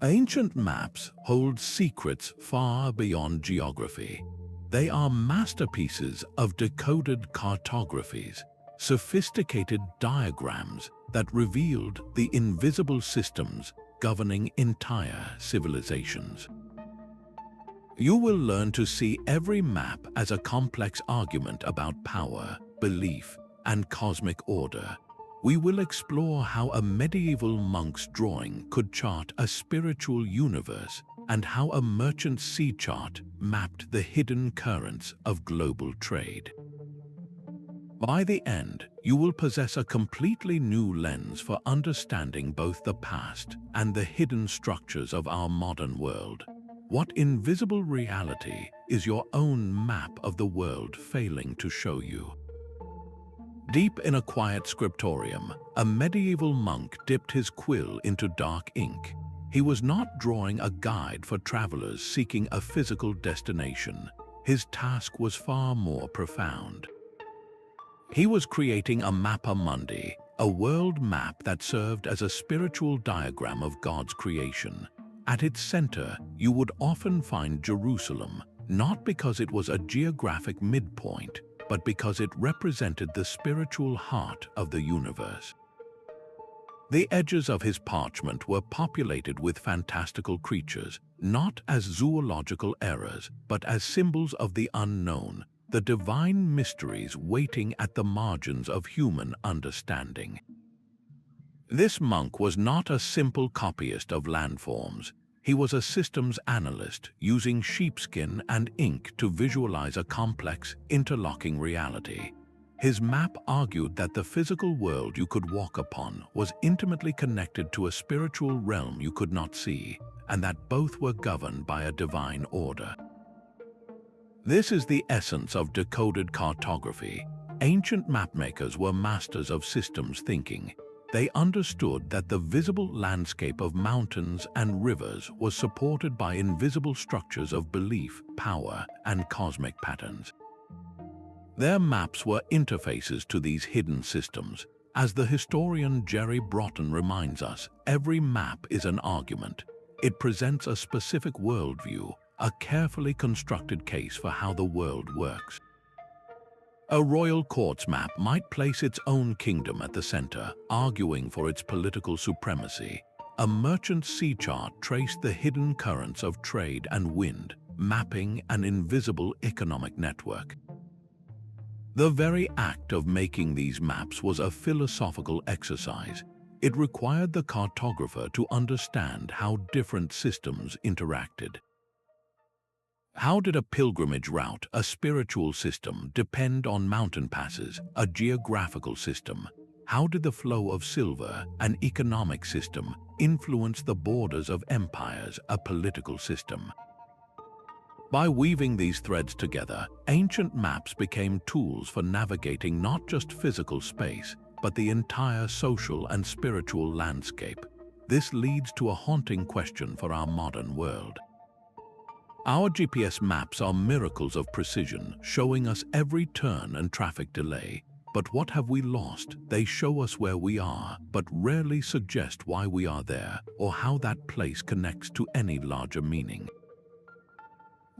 Ancient maps hold secrets far beyond geography. They are masterpieces of decoded cartographies, sophisticated diagrams that revealed the invisible systems governing entire civilizations. You will learn to see every map as a complex argument about power, belief, and cosmic order. We will explore how a medieval monk's drawing could chart a spiritual universe and how a merchant's sea chart mapped the hidden currents of global trade. By the end, you will possess a completely new lens for understanding both the past and the hidden structures of our modern world. What invisible reality is your own map of the world failing to show you? Deep in a quiet scriptorium, a medieval monk dipped his quill into dark ink. He was not drawing a guide for travelers seeking a physical destination. His task was far more profound. He was creating a mappaemundi, a world map that served as a spiritual diagram of God's creation. At its center, you would often find Jerusalem, not because it was a geographic midpoint, but because it represented the spiritual heart of the universe. The edges of his parchment were populated with fantastical creatures, not as zoological errors, but as symbols of the unknown, the divine mysteries waiting at the margins of human understanding. This monk was not a simple copyist of landforms. He was a systems analyst using sheepskin and ink to visualize a complex, interlocking reality. His map argued that the physical world you could walk upon was intimately connected to a spiritual realm you could not see, and that both were governed by a divine order. This is the essence of decoded cartography. Ancient mapmakers were masters of systems thinking. They understood that the visible landscape of mountains and rivers was supported by invisible structures of belief, power, and cosmic patterns. Their maps were interfaces to these hidden systems. As the historian Jerry Broughton reminds us, every map is an argument. It presents a specific worldview, a carefully constructed case for how the world works. A royal court's map might place its own kingdom at the center, arguing for its political supremacy. A merchant's sea chart traced the hidden currents of trade and wind, mapping an invisible economic network. The very act of making these maps was a philosophical exercise. It required the cartographer to understand how different systems interacted. How did a pilgrimage route, a spiritual system, depend on mountain passes, a geographical system? How did the flow of silver, an economic system, influence the borders of empires, a political system? By weaving these threads together, ancient maps became tools for navigating not just physical space, but the entire social and spiritual landscape. This leads to a haunting question for our modern world. Our GPS maps are miracles of precision, showing us every turn and traffic delay. But what have we lost? They show us where we are, but rarely suggest why we are there or how that place connects to any larger meaning.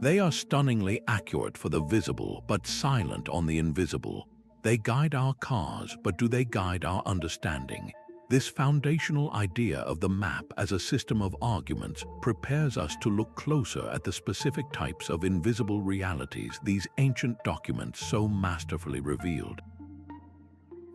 They are stunningly accurate for the visible, but silent on the invisible. They guide our cars, but do they guide our understanding? This foundational idea of the map as a system of arguments prepares us to look closer at the specific types of invisible realities these ancient documents so masterfully revealed.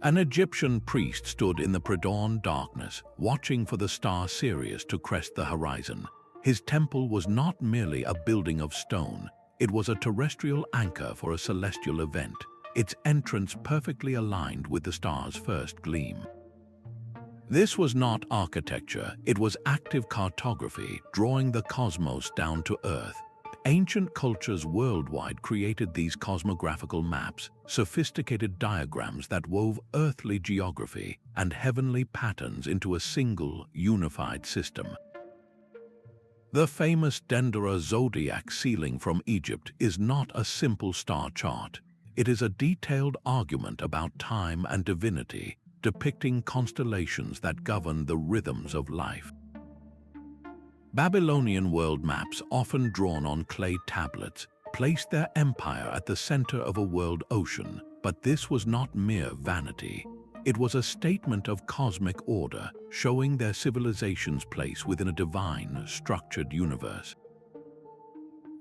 An Egyptian priest stood in the pre-dawn darkness, watching for the star Sirius to crest the horizon. His temple was not merely a building of stone, it was a terrestrial anchor for a celestial event, its entrance perfectly aligned with the star's first gleam. This was not architecture, it was active cartography, drawing the cosmos down to Earth. Ancient cultures worldwide created these cosmographical maps, sophisticated diagrams that wove earthly geography and heavenly patterns into a single, unified system. The famous Dendera zodiac ceiling from Egypt is not a simple star chart. It is a detailed argument about time and divinity, depicting constellations that govern the rhythms of life. Babylonian world maps, often drawn on clay tablets, placed their empire at the center of a world ocean, but this was not mere vanity. It was a statement of cosmic order, showing their civilization's place within a divine, structured universe.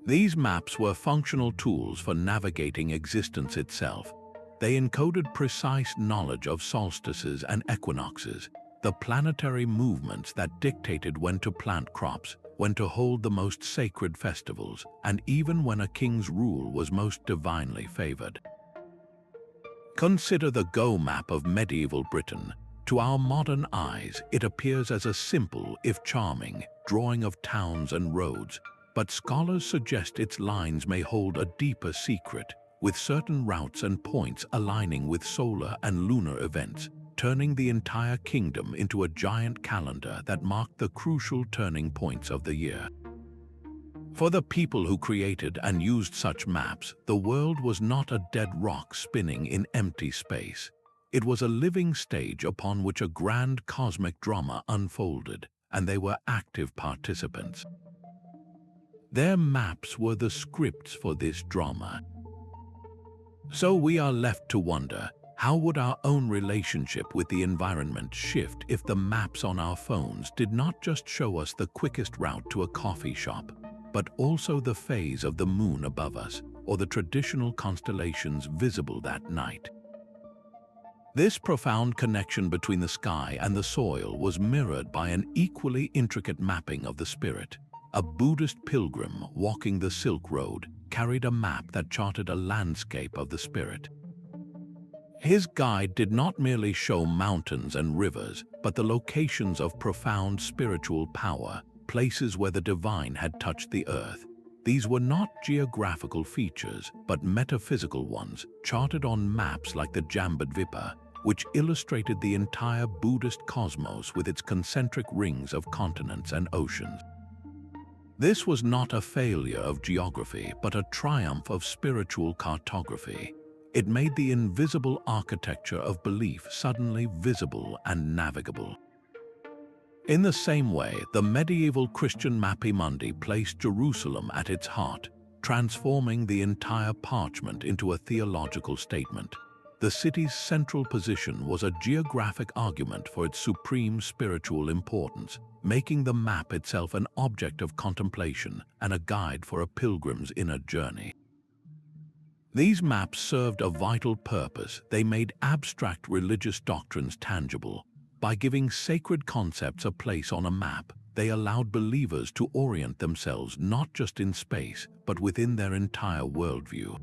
These maps were functional tools for navigating existence itself. They encoded precise knowledge of solstices and equinoxes, the planetary movements that dictated when to plant crops, when to hold the most sacred festivals, and even when a king's rule was most divinely favored. Consider the Go map of medieval Britain. To our modern eyes, it appears as a simple, if charming, drawing of towns and roads, but scholars suggest its lines may hold a deeper secret, with certain routes and points aligning with solar and lunar events, turning the entire kingdom into a giant calendar that marked the crucial turning points of the year. For the people who created and used such maps, the world was not a dead rock spinning in empty space. It was a living stage upon which a grand cosmic drama unfolded, and they were active participants. Their maps were the scripts for this drama. So we are left to wonder, how would our own relationship with the environment shift if the maps on our phones did not just show us the quickest route to a coffee shop, but also the phase of the moon above us, or the traditional constellations visible that night? This profound connection between the sky and the soil was mirrored by an equally intricate mapping of the spirit. A Buddhist pilgrim walking the Silk Road carried a map that charted a landscape of the spirit. His guide did not merely show mountains and rivers, but the locations of profound spiritual power, places where the divine had touched the earth. These were not geographical features, but metaphysical ones, charted on maps like the Jambudvipa, which illustrated the entire Buddhist cosmos with its concentric rings of continents and oceans. This was not a failure of geography, but a triumph of spiritual cartography. It made the invisible architecture of belief suddenly visible and navigable. In the same way, the medieval Christian mappaemundi placed Jerusalem at its heart, transforming the entire parchment into a theological statement. The city's central position was a geographic argument for its supreme spiritual importance, making the map itself an object of contemplation and a guide for a pilgrim's inner journey. These maps served a vital purpose. They made abstract religious doctrines tangible. By giving sacred concepts a place on a map, they allowed believers to orient themselves not just in space, but within their entire worldview.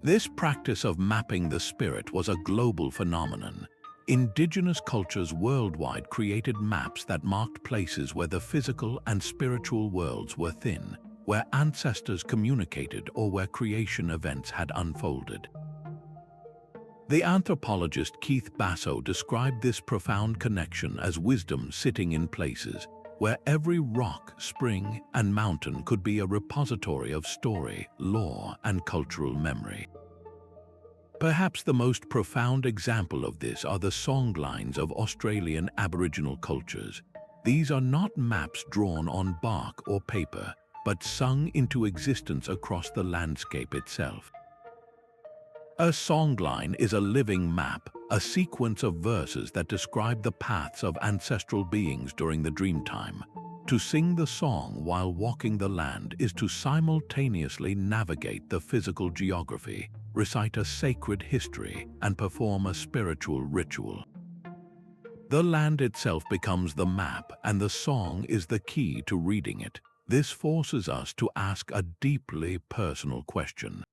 This practice of mapping the spirit was a global phenomenon. Indigenous cultures worldwide created maps that marked places where the physical and spiritual worlds were thin, where ancestors communicated or where creation events had unfolded. The anthropologist Keith Basso described this profound connection as wisdom sitting in places where every rock, spring, and mountain could be a repository of story, lore, and cultural memory. Perhaps the most profound example of this are the Songlines of Australian Aboriginal cultures. These are not maps drawn on bark or paper, but sung into existence across the landscape itself. A songline is a living map, a sequence of verses that describe the paths of ancestral beings during the dreamtime. To sing the song while walking the land is to simultaneously navigate the physical geography, recite a sacred history, and perform a spiritual ritual. The land itself becomes the map, and the song is the key to reading it. This forces us to ask a deeply personal question.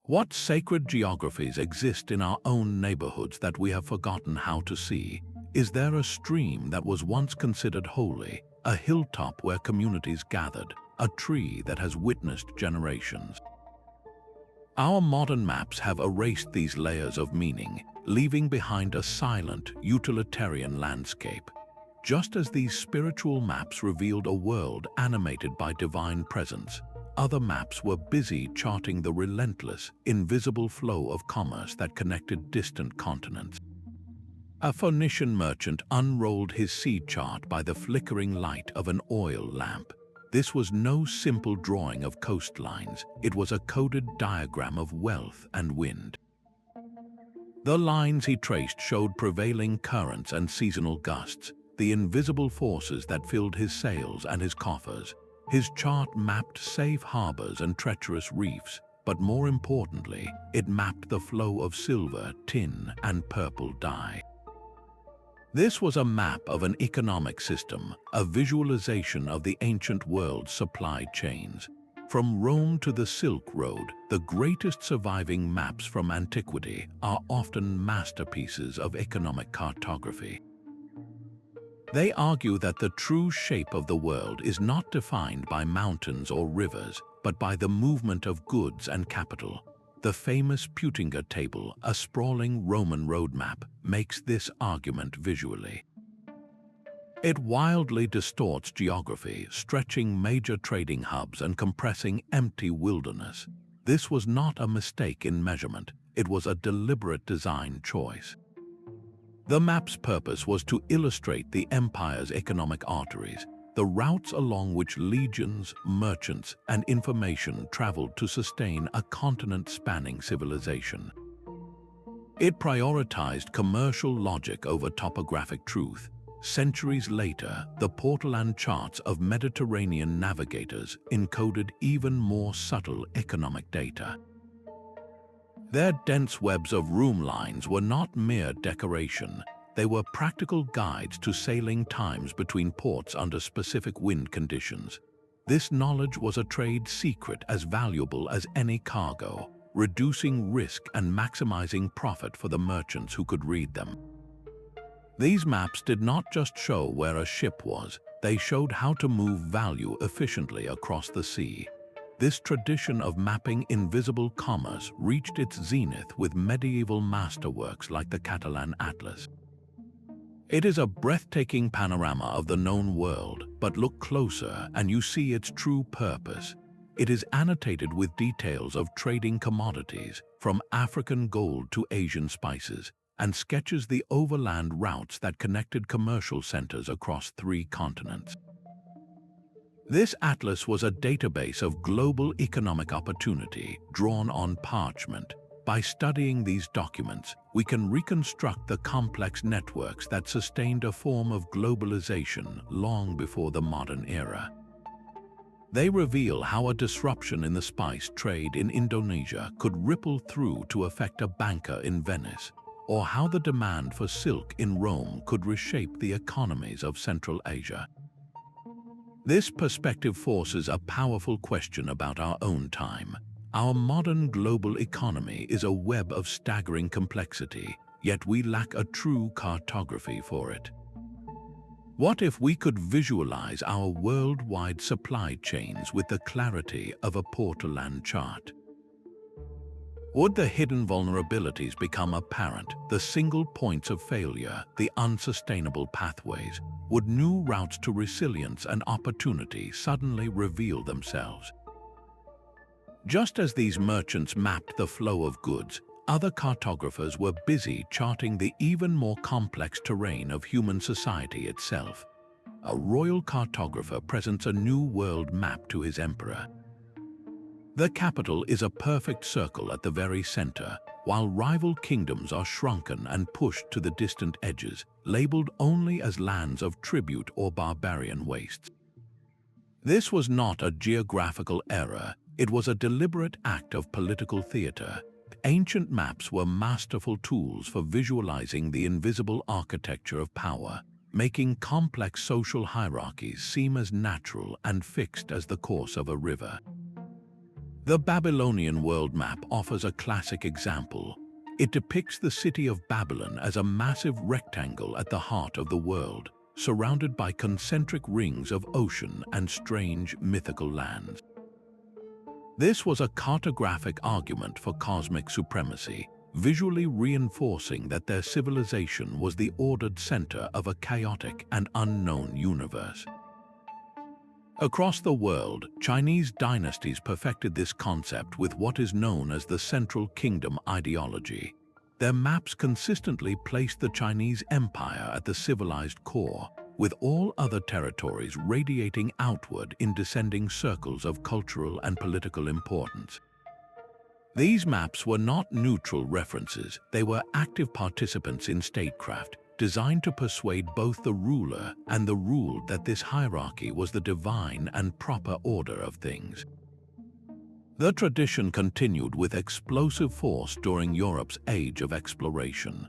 What sacred geographies exist in our own neighborhoods that we have forgotten how to see? Is there a stream that was once considered holy, a hilltop where communities gathered, a tree that has witnessed generations? Our modern maps have erased these layers of meaning, leaving behind a silent, utilitarian landscape. Just as these spiritual maps revealed a world animated by divine presence, other maps were busy charting the relentless, invisible flow of commerce that connected distant continents. A Phoenician merchant unrolled his sea chart by the flickering light of an oil lamp. This was no simple drawing of coastlines, it was a coded diagram of wealth and wind. The lines he traced showed prevailing currents and seasonal gusts, the invisible forces that filled his sails and his coffers. His chart mapped safe harbors and treacherous reefs, but more importantly, it mapped the flow of silver, tin, and purple dye. This was a map of an economic system, a visualization of the ancient world's supply chains. From Rome to the Silk Road, the greatest surviving maps from antiquity are often masterpieces of economic cartography. They argue that the true shape of the world is not defined by mountains or rivers, but by the movement of goods and capital. The famous Putinger table, a sprawling Roman roadmap, makes this argument visually. It wildly distorts geography, stretching major trading hubs and compressing empty wilderness. This was not a mistake in measurement, it was a deliberate design choice. The map's purpose was to illustrate the empire's economic arteries, the routes along which legions, merchants, and information traveled to sustain a continent-spanning civilization. It prioritized commercial logic over topographic truth. Centuries later, the Portolan charts of Mediterranean navigators encoded even more subtle economic data. Their dense webs of room lines were not mere decoration. They were practical guides to sailing times between ports under specific wind conditions. This knowledge was a trade secret as valuable as any cargo, reducing risk and maximizing profit for the merchants who could read them. These maps did not just show where a ship was, they showed how to move value efficiently across the sea. This tradition of mapping invisible commerce reached its zenith with medieval masterworks like the Catalan Atlas. It is a breathtaking panorama of the known world, but look closer and you see its true purpose. It is annotated with details of trading commodities, from African gold to Asian spices, and sketches the overland routes that connected commercial centers across 3 continents. This atlas was a database of global economic opportunity drawn on parchment. By studying these documents, we can reconstruct the complex networks that sustained a form of globalization long before the modern era. They reveal how a disruption in the spice trade in Indonesia could ripple through to affect a banker in Venice, or how the demand for silk in Rome could reshape the economies of Central Asia. This perspective forces a powerful question about our own time. Our modern global economy is a web of staggering complexity, yet we lack a true cartography for it. What if we could visualize our worldwide supply chains with the clarity of a Portolan chart? Would the hidden vulnerabilities become apparent, the single points of failure, the unsustainable pathways? Would new routes to resilience and opportunity suddenly reveal themselves? Just as these merchants mapped the flow of goods, other cartographers were busy charting the even more complex terrain of human society itself. A royal cartographer presents a new world map to his emperor. The capital is a perfect circle at the very center, while rival kingdoms are shrunken and pushed to the distant edges, labeled only as lands of tribute or barbarian wastes. This was not a geographical error, it was a deliberate act of political theater. Ancient maps were masterful tools for visualizing the invisible architecture of power, making complex social hierarchies seem as natural and fixed as the course of a river. The Babylonian world map offers a classic example. It depicts the city of Babylon as a massive rectangle at the heart of the world, surrounded by concentric rings of ocean and strange mythical lands. This was a cartographic argument for cosmic supremacy, visually reinforcing that their civilization was the ordered center of a chaotic and unknown universe. Across the world, Chinese dynasties perfected this concept with what is known as the Central Kingdom ideology. Their maps consistently placed the Chinese Empire at the civilized core, with all other territories radiating outward in descending circles of cultural and political importance. These maps were not neutral references, they were active participants in statecraft, designed to persuade both the ruler and the ruled that this hierarchy was the divine and proper order of things. The tradition continued with explosive force during Europe's age of exploration.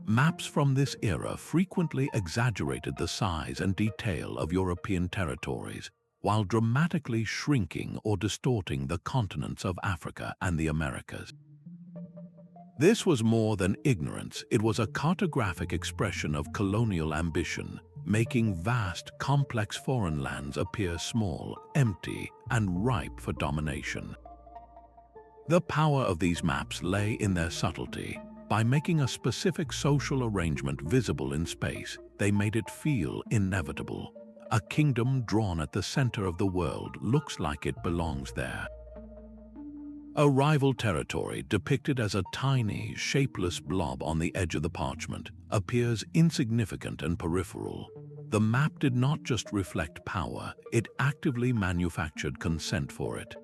Maps from this era frequently exaggerated the size and detail of European territories, while dramatically shrinking or distorting the continents of Africa and the Americas. This was more than ignorance, it was a cartographic expression of colonial ambition, making vast, complex foreign lands appear small, empty, and ripe for domination. The power of these maps lay in their subtlety. By making a specific social arrangement visible in space, they made it feel inevitable. A kingdom drawn at the center of the world looks like it belongs there. A rival territory, depicted as a tiny, shapeless blob on the edge of the parchment, appears insignificant and peripheral. The map did not just reflect power, it actively manufactured consent for it.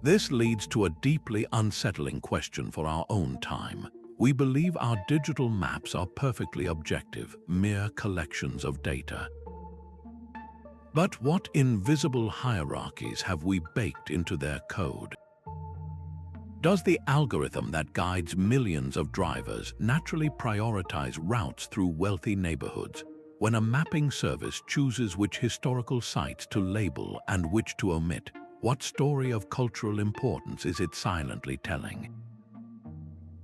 This leads to a deeply unsettling question for our own time. We believe our digital maps are perfectly objective, mere collections of data. But what invisible hierarchies have we baked into their code? Does the algorithm that guides millions of drivers naturally prioritize routes through wealthy neighborhoods, when a mapping service chooses which historical sites to label and which to omit? What story of cultural importance is it silently telling?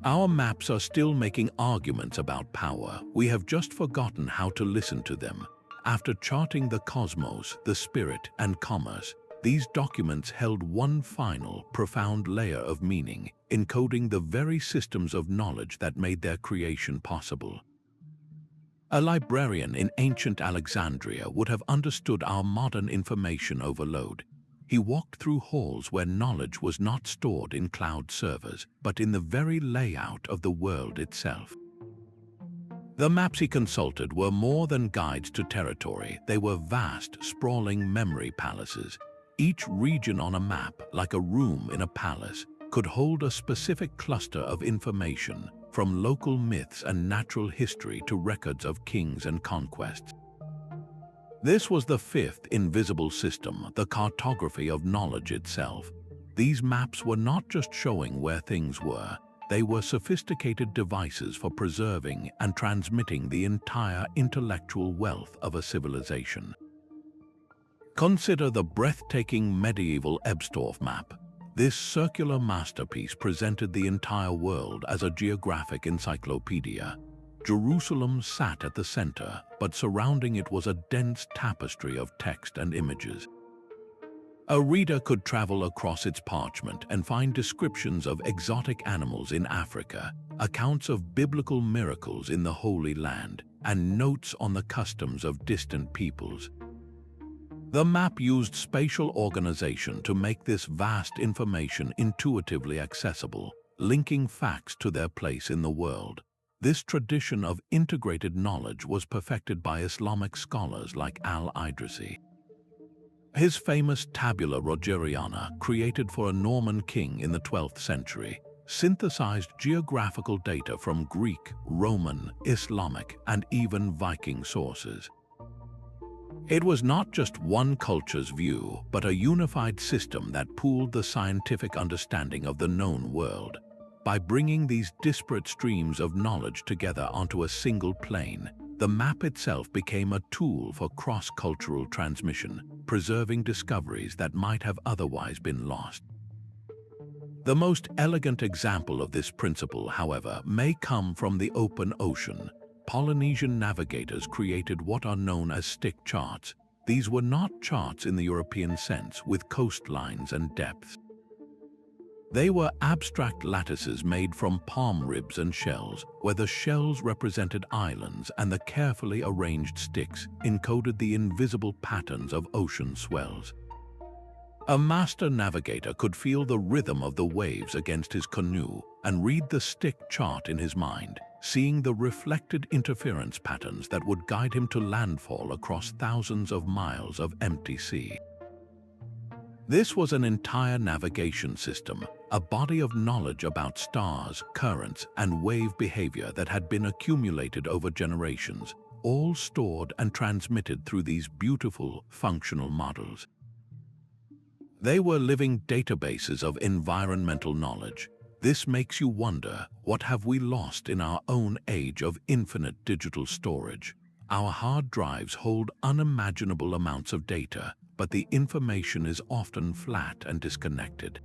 Our maps are still making arguments about power. We have just forgotten how to listen to them. After charting the cosmos, the spirit, and commerce, these documents held one final, profound layer of meaning, encoding the very systems of knowledge that made their creation possible. A librarian in ancient Alexandria would have understood our modern information overload. He walked through halls where knowledge was not stored in cloud servers, but in the very layout of the world itself. The maps he consulted were more than guides to territory. They were vast, sprawling memory palaces. Each region on a map, like a room in a palace, could hold a specific cluster of information, from local myths and natural history to records of kings and conquests. This was the fifth invisible system, the cartography of knowledge itself. These maps were not just showing where things were, they were sophisticated devices for preserving and transmitting the entire intellectual wealth of a civilization. Consider the breathtaking medieval Ebstorf map. This circular masterpiece presented the entire world as a geographic encyclopedia. Jerusalem sat at the center, but surrounding it was a dense tapestry of text and images. A reader could travel across its parchment and find descriptions of exotic animals in Africa, accounts of biblical miracles in the Holy Land, and notes on the customs of distant peoples. The map used spatial organization to make this vast information intuitively accessible, linking facts to their place in the world. This tradition of integrated knowledge was perfected by Islamic scholars like Al-Idrisi. His famous Tabula Rogeriana, created for a Norman king in the 12th century, synthesized geographical data from Greek, Roman, Islamic, and even Viking sources. It was not just one culture's view, but a unified system that pooled the scientific understanding of the known world. By bringing these disparate streams of knowledge together onto a single plane, the map itself became a tool for cross-cultural transmission, preserving discoveries that might have otherwise been lost. The most elegant example of this principle, however, may come from the open ocean. Polynesian navigators created what are known as stick charts. These were not charts in the European sense, with coastlines and depths. They were abstract lattices made from palm ribs and shells, where the shells represented islands and the carefully arranged sticks encoded the invisible patterns of ocean swells. A master navigator could feel the rhythm of the waves against his canoe, and read the stick chart in his mind, seeing the reflected interference patterns that would guide him to landfall across thousands of miles of empty sea. This was an entire navigation system, a body of knowledge about stars, currents, and wave behavior that had been accumulated over generations, all stored and transmitted through these beautiful, functional models. They were living databases of environmental knowledge. This makes you wonder, what have we lost in our own age of infinite digital storage? Our hard drives hold unimaginable amounts of data, but the information is often flat and disconnected.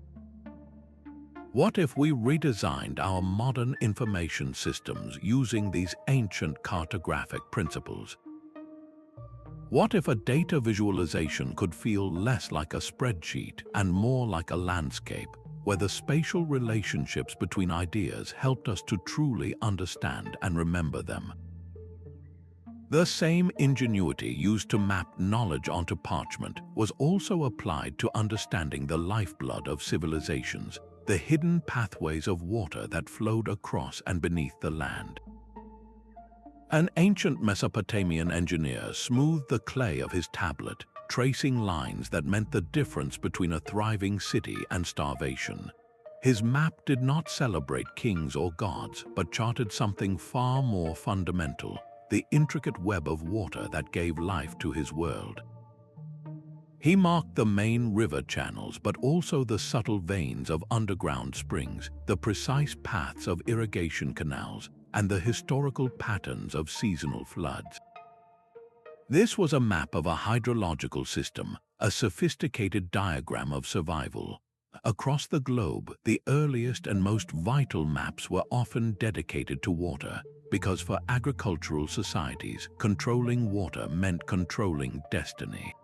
What if we redesigned our modern information systems using these ancient cartographic principles? What if a data visualization could feel less like a spreadsheet and more like a landscape, where the spatial relationships between ideas helped us to truly understand and remember them? The same ingenuity used to map knowledge onto parchment was also applied to understanding the lifeblood of civilizations, the hidden pathways of water that flowed across and beneath the land. An ancient Mesopotamian engineer smoothed the clay of his tablet, tracing lines that meant the difference between a thriving city and starvation. His map did not celebrate kings or gods, but charted something far more fundamental: the intricate web of water that gave life to his world. He marked the main river channels, but also the subtle veins of underground springs, the precise paths of irrigation canals, and the historical patterns of seasonal floods. This was a map of a hydrological system, a sophisticated diagram of survival. Across the globe, the earliest and most vital maps were often dedicated to water, because for agricultural societies, controlling water meant controlling destiny.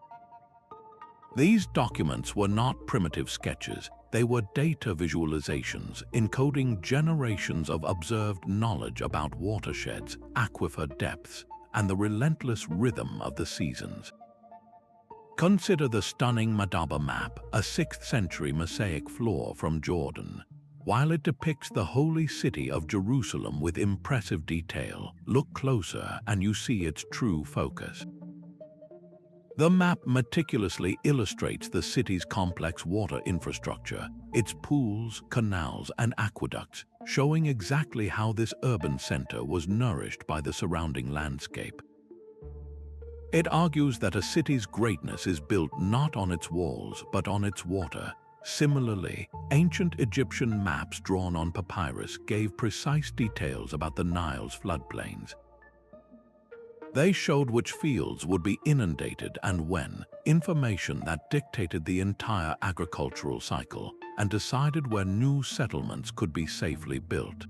These documents were not primitive sketches. They were data visualizations, encoding generations of observed knowledge about watersheds, aquifer depths, and the relentless rhythm of the seasons. Consider the stunning Madaba map, a 6th century mosaic floor from Jordan. While it depicts the holy city of Jerusalem with impressive detail, look closer and you see its true focus. The map meticulously illustrates the city's complex water infrastructure, its pools, canals, and aqueducts, showing exactly how this urban center was nourished by the surrounding landscape. It argues that a city's greatness is built not on its walls, but on its water. Similarly, ancient Egyptian maps drawn on papyrus gave precise details about the Nile's floodplains. They showed which fields would be inundated and when, information that dictated the entire agricultural cycle and decided where new settlements could be safely built.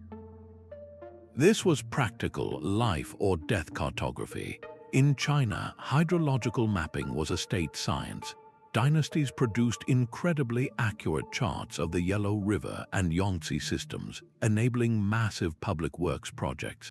This was practical life or death cartography. In China, hydrological mapping was a state science. Dynasties produced incredibly accurate charts of the Yellow River and Yangtze systems, enabling massive public works projects.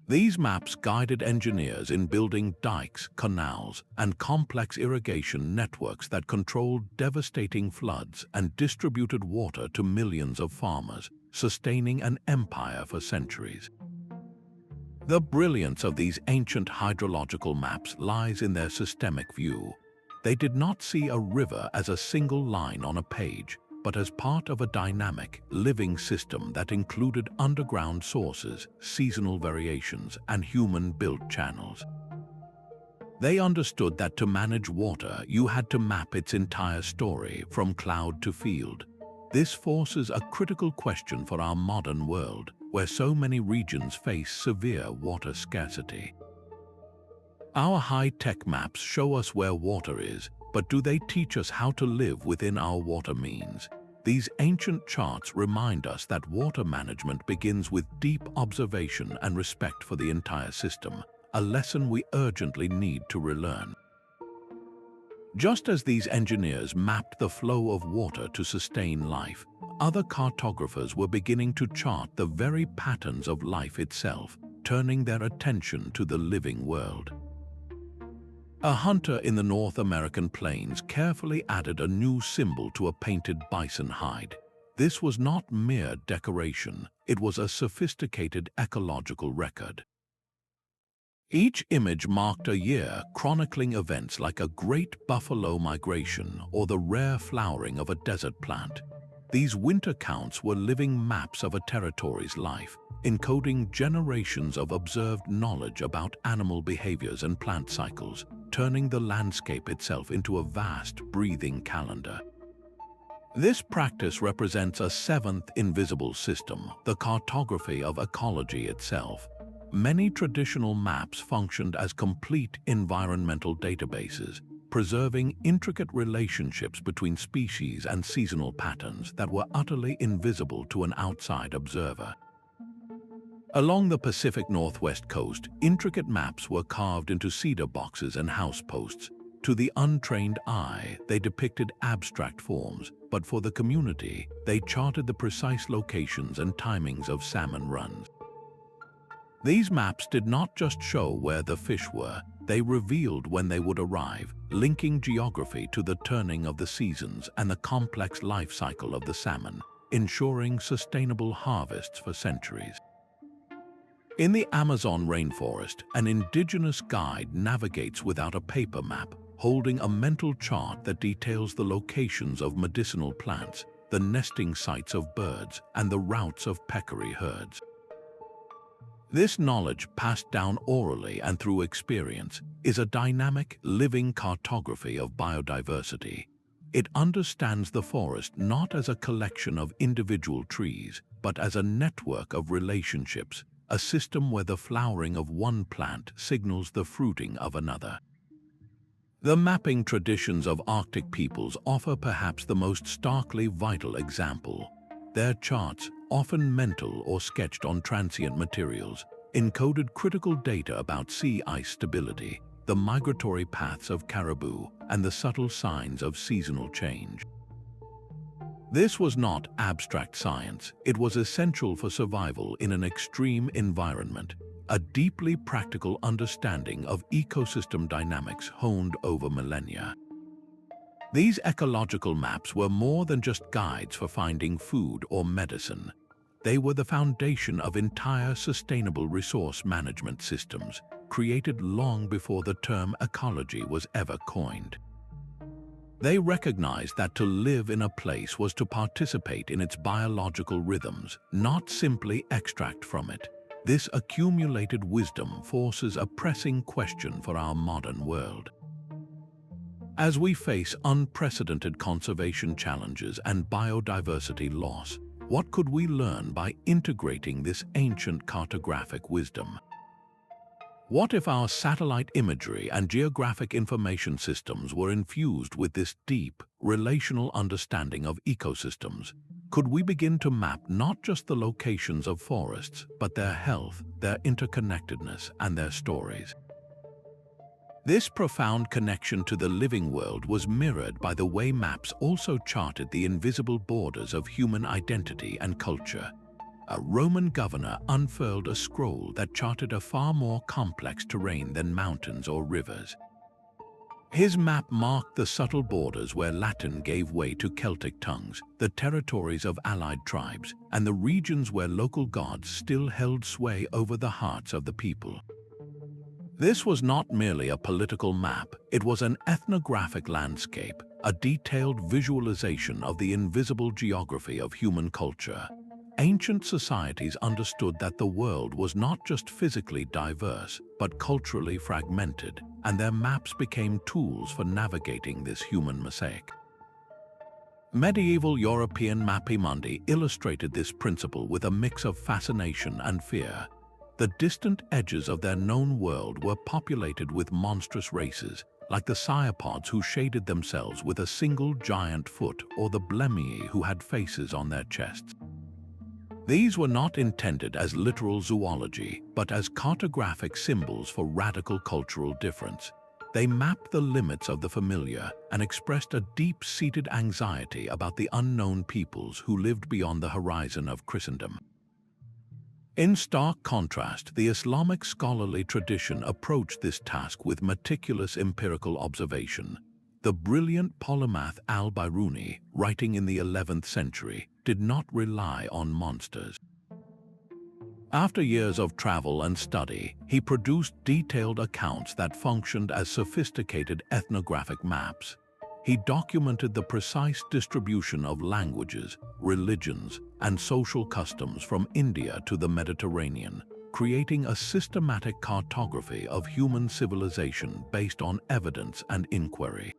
These maps guided engineers in building dikes, canals, and complex irrigation networks that controlled devastating floods and distributed water to millions of farmers, sustaining an empire for centuries. The brilliance of these ancient hydrological maps lies in their systemic view. They did not see a river as a single line on a page, but as part of a dynamic, living system that included underground sources, seasonal variations, and human-built channels. They understood that to manage water, you had to map its entire story, from cloud to field. This forces a critical question for our modern world, where so many regions face severe water scarcity. Our high-tech maps show us where water is, but do they teach us how to live within our water means? These ancient charts remind us that water management begins with deep observation and respect for the entire system, a lesson we urgently need to relearn. Just as these engineers mapped the flow of water to sustain life, other cartographers were beginning to chart the very patterns of life itself, turning their attention to the living world. A hunter in the North American plains carefully added a new symbol to a painted bison hide. This was not mere decoration, it was a sophisticated ecological record. Each image marked a year, chronicling events like a great buffalo migration or the rare flowering of a desert plant. These winter counts were living maps of a territory's life, encoding generations of observed knowledge about animal behaviors and plant cycles, turning the landscape itself into a vast, breathing calendar. This practice represents a seventh invisible system, the cartography of ecology itself. Many traditional maps functioned as complete environmental databases, preserving intricate relationships between species and seasonal patterns that were utterly invisible to an outside observer. Along the Pacific Northwest coast, intricate maps were carved into cedar boxes and house posts. To the untrained eye, they depicted abstract forms, but for the community, they charted the precise locations and timings of salmon runs. These maps did not just show where the fish were, they revealed when they would arrive, linking geography to the turning of the seasons and the complex life cycle of the salmon, ensuring sustainable harvests for centuries. In the Amazon rainforest, an indigenous guide navigates without a paper map, holding a mental chart that details the locations of medicinal plants, the nesting sites of birds, and the routes of peccary herds. This knowledge, passed down orally and through experience, is a dynamic, living cartography of biodiversity. It understands the forest not as a collection of individual trees, but as a network of relationships, a system where the flowering of one plant signals the fruiting of another. The mapping traditions of Arctic peoples offer perhaps the most starkly vital example. Their charts, often mental or sketched on transient materials, encoded critical data about sea ice stability, the migratory paths of caribou, and the subtle signs of seasonal change. This was not abstract science, it was essential for survival in an extreme environment, a deeply practical understanding of ecosystem dynamics honed over millennia. These ecological maps were more than just guides for finding food or medicine. They were the foundation of entire sustainable resource management systems, created long before the term ecology was ever coined. They recognized that to live in a place was to participate in its biological rhythms, not simply extract from it. This accumulated wisdom forces a pressing question for our modern world. As we face unprecedented conservation challenges and biodiversity loss, what could we learn by integrating this ancient cartographic wisdom? What if our satellite imagery and geographic information systems were infused with this deep, relational understanding of ecosystems? Could we begin to map not just the locations of forests, but their health, their interconnectedness, and their stories? This profound connection to the living world was mirrored by the way maps also charted the invisible borders of human identity and culture. A Roman governor unfurled a scroll that charted a far more complex terrain than mountains or rivers. His map marked the subtle borders where Latin gave way to Celtic tongues, the territories of allied tribes, and the regions where local gods still held sway over the hearts of the people. This was not merely a political map, it was an ethnographic landscape, a detailed visualization of the invisible geography of human culture. Ancient societies understood that the world was not just physically diverse, but culturally fragmented, and their maps became tools for navigating this human mosaic. Medieval European mappaemundi illustrated this principle with a mix of fascination and fear. The distant edges of their known world were populated with monstrous races, like the sauropods who shaded themselves with a single giant foot, or the blemii who had faces on their chests. These were not intended as literal zoology, but as cartographic symbols for radical cultural difference. They mapped the limits of the familiar and expressed a deep-seated anxiety about the unknown peoples who lived beyond the horizon of Christendom. In stark contrast, the Islamic scholarly tradition approached this task with meticulous empirical observation. The brilliant polymath al-Biruni, writing in the 11th century, did not rely on monsters. After years of travel and study, he produced detailed accounts that functioned as sophisticated ethnographic maps. He documented the precise distribution of languages, religions, and social customs from India to the Mediterranean, creating a systematic cartography of human civilization based on evidence and inquiry.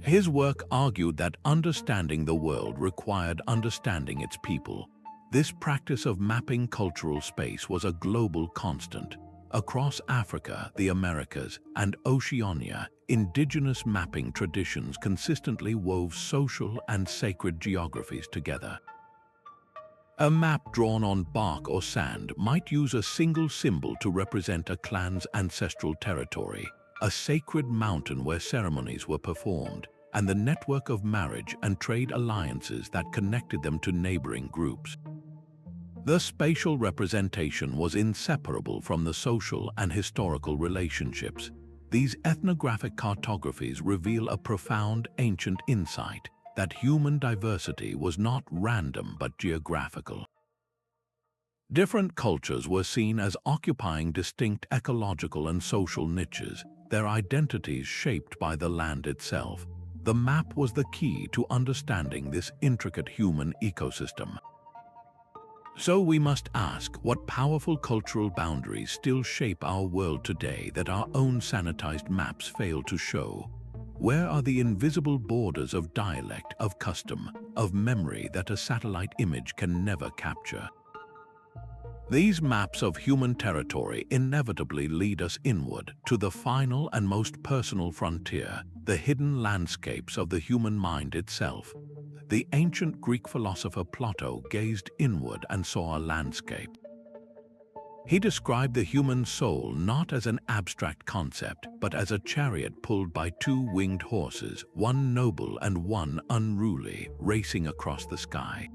His work argued that understanding the world required understanding its people. This practice of mapping cultural space was a global constant. Across Africa, the Americas, and Oceania, indigenous mapping traditions consistently wove social and sacred geographies together. A map drawn on bark or sand might use a single symbol to represent a clan's ancestral territory, a sacred mountain where ceremonies were performed, and the network of marriage and trade alliances that connected them to neighboring groups. The spatial representation was inseparable from the social and historical relationships. These ethnographic cartographies reveal a profound ancient insight that human diversity was not random but geographical. Different cultures were seen as occupying distinct ecological and social niches, their identities shaped by the land itself. The map was the key to understanding this intricate human ecosystem. So we must ask, what powerful cultural boundaries still shape our world today that our own sanitized maps fail to show? Where are the invisible borders of dialect, of custom, of memory that a satellite image can never capture? These maps of human territory inevitably lead us inward to the final and most personal frontier, the hidden landscapes of the human mind itself. The ancient Greek philosopher Plato gazed inward and saw a landscape. He described the human soul not as an abstract concept, but as a chariot pulled by two winged horses, one noble and one unruly, racing across the sky.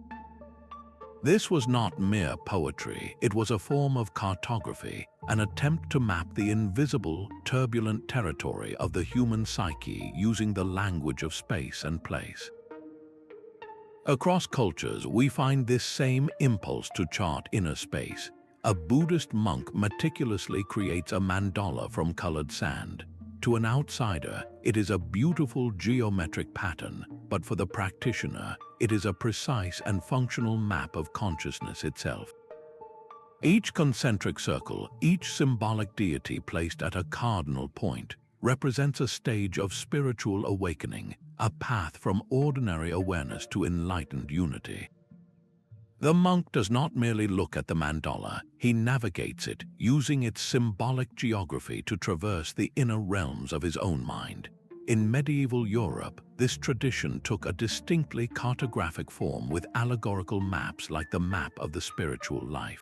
This was not mere poetry, it was a form of cartography, an attempt to map the invisible, turbulent territory of the human psyche using the language of space and place. Across cultures, we find this same impulse to chart inner space. A Buddhist monk meticulously creates a mandala from colored sand. To an outsider, it is a beautiful geometric pattern, but for the practitioner, it is a precise and functional map of consciousness itself. Each concentric circle, each symbolic deity placed at a cardinal point, represents a stage of spiritual awakening, a path from ordinary awareness to enlightened unity. The monk does not merely look at the mandala, he navigates it, using its symbolic geography to traverse the inner realms of his own mind. In medieval Europe, this tradition took a distinctly cartographic form with allegorical maps like the map of the spiritual life.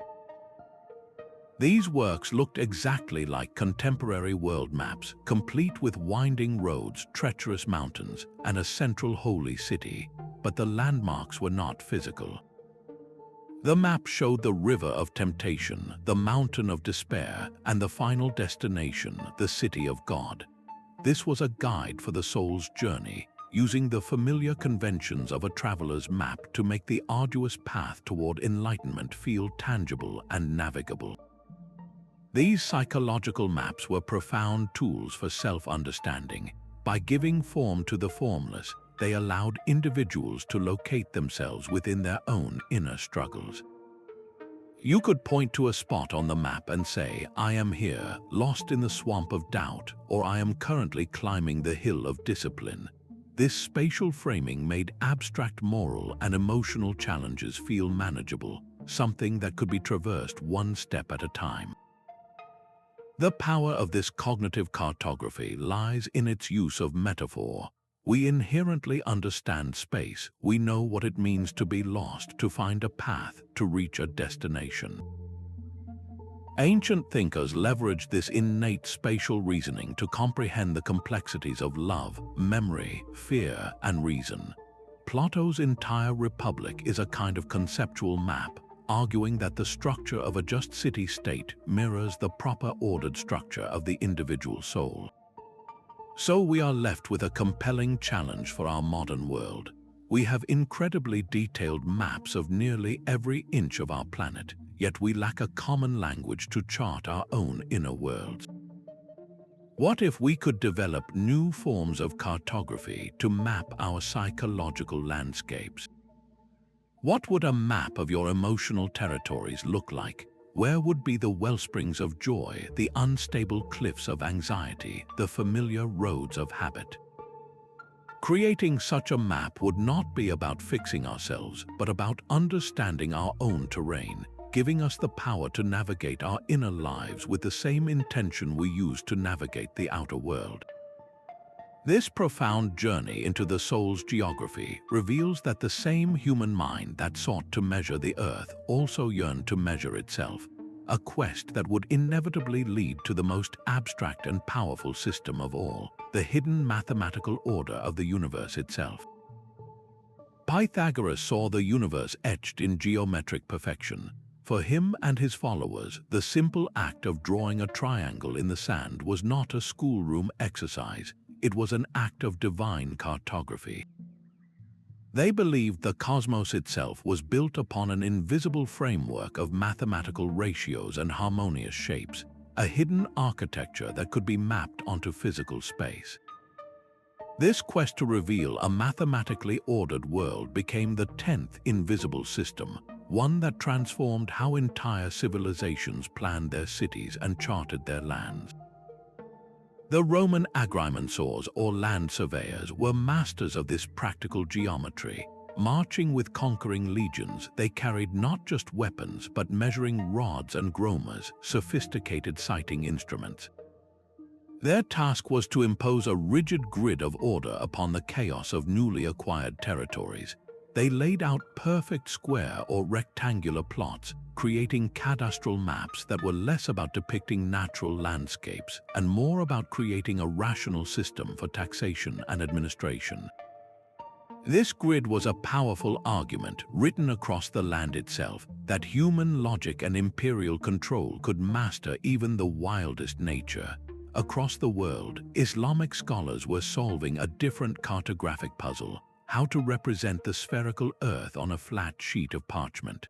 These works looked exactly like contemporary world maps, complete with winding roads, treacherous mountains, and a central holy city, but the landmarks were not physical. The map showed the river of temptation, the mountain of despair, and the final destination, the city of God. This was a guide for the soul's journey, using the familiar conventions of a traveler's map to make the arduous path toward enlightenment feel tangible and navigable. These psychological maps were profound tools for self-understanding. By giving form to the formless, they allowed individuals to locate themselves within their own inner struggles. You could point to a spot on the map and say, "I am here, lost in the swamp of doubt," or "I am currently climbing the hill of discipline." This spatial framing made abstract moral and emotional challenges feel manageable, something that could be traversed one step at a time. The power of this cognitive cartography lies in its use of metaphor. We inherently understand space. We know what it means to be lost, to find a path, to reach a destination. Ancient thinkers leveraged this innate spatial reasoning to comprehend the complexities of love, memory, fear, and reason. Plato's entire Republic is a kind of conceptual map, arguing that the structure of a just city-state mirrors the proper ordered structure of the individual soul. So we are left with a compelling challenge for our modern world. We have incredibly detailed maps of nearly every inch of our planet, yet we lack a common language to chart our own inner worlds. What if we could develop new forms of cartography to map our psychological landscapes? What would a map of your emotional territories look like? Where would be the wellsprings of joy, the unstable cliffs of anxiety, the familiar roads of habit? Creating such a map would not be about fixing ourselves, but about understanding our own terrain, giving us the power to navigate our inner lives with the same intention we use to navigate the outer world. This profound journey into the soul's geography reveals that the same human mind that sought to measure the earth also yearned to measure itself, a quest that would inevitably lead to the most abstract and powerful system of all, the hidden mathematical order of the universe itself. Pythagoras saw the universe etched in geometric perfection. For him and his followers, the simple act of drawing a triangle in the sand was not a schoolroom exercise. It was an act of divine cartography. They believed the cosmos itself was built upon an invisible framework of mathematical ratios and harmonious shapes, a hidden architecture that could be mapped onto physical space. This quest to reveal a mathematically ordered world became the 10th invisible system, one that transformed how entire civilizations planned their cities and charted their lands. The Roman agrimensors, or land surveyors, were masters of this practical geometry. Marching with conquering legions, they carried not just weapons but measuring rods and grommers, sophisticated sighting instruments. Their task was to impose a rigid grid of order upon the chaos of newly acquired territories. They laid out perfect square or rectangular plots, creating cadastral maps that were less about depicting natural landscapes and more about creating a rational system for taxation and administration. This grid was a powerful argument written across the land itself that human logic and imperial control could master even the wildest nature. Across the world, Islamic scholars were solving a different cartographic puzzle: how to represent the spherical Earth on a flat sheet of parchment.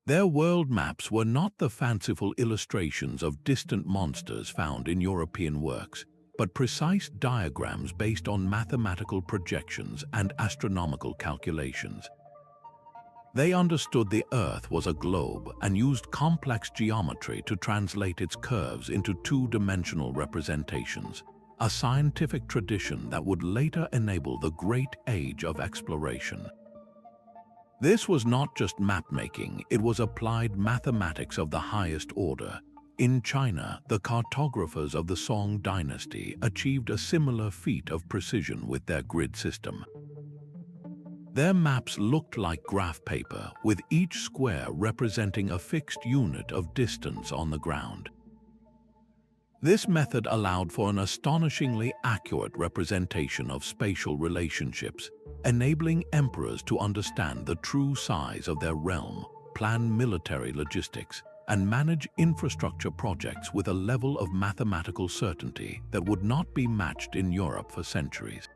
Their world maps were not the fanciful illustrations of distant monsters found in European works, but precise diagrams based on mathematical projections and astronomical calculations. They understood the Earth was a globe and used complex geometry to translate its curves into two-dimensional representations, a scientific tradition that would later enable the Great Age of Exploration. This was not just map-making, it was applied mathematics of the highest order. In China, the cartographers of the Song dynasty achieved a similar feat of precision with their grid system. Their maps looked like graph paper, with each square representing a fixed unit of distance on the ground. This method allowed for an astonishingly accurate representation of spatial relationships, enabling emperors to understand the true size of their realm, plan military logistics, and manage infrastructure projects with a level of mathematical certainty that would not be matched in Europe for centuries.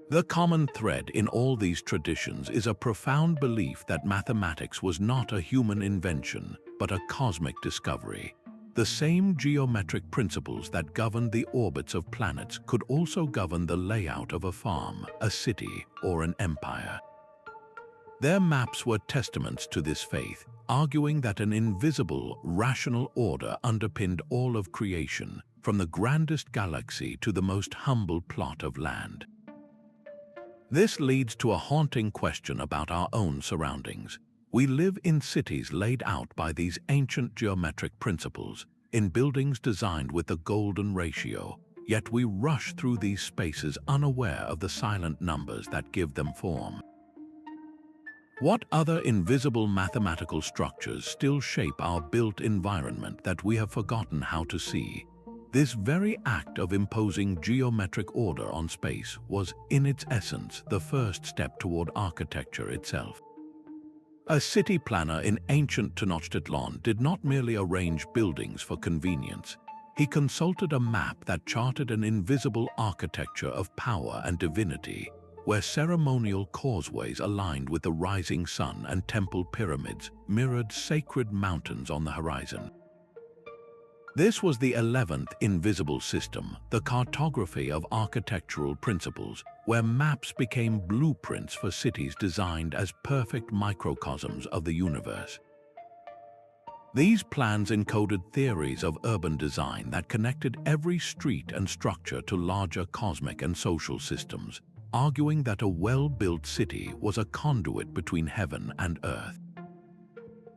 The common thread in all these traditions is a profound belief that mathematics was not a human invention, but a cosmic discovery. The same geometric principles that governed the orbits of planets could also govern the layout of a farm, a city, or an empire. Their maps were testaments to this faith, arguing that an invisible, rational order underpinned all of creation, from the grandest galaxy to the most humble plot of land. This leads to a haunting question about our own surroundings. We live in cities laid out by these ancient geometric principles, in buildings designed with the golden ratio, yet we rush through these spaces unaware of the silent numbers that give them form. What other invisible mathematical structures still shape our built environment that we have forgotten how to see? This very act of imposing geometric order on space was, in its essence, the first step toward architecture itself. A city planner in ancient Tenochtitlan did not merely arrange buildings for convenience. He consulted a map that charted an invisible architecture of power and divinity, where ceremonial causeways aligned with the rising sun and temple pyramids mirrored sacred mountains on the horizon. This was the 11th invisible system, the cartography of architectural principles, where maps became blueprints for cities designed as perfect microcosms of the universe. These plans encoded theories of urban design that connected every street and structure to larger cosmic and social systems, arguing that a well-built city was a conduit between heaven and earth.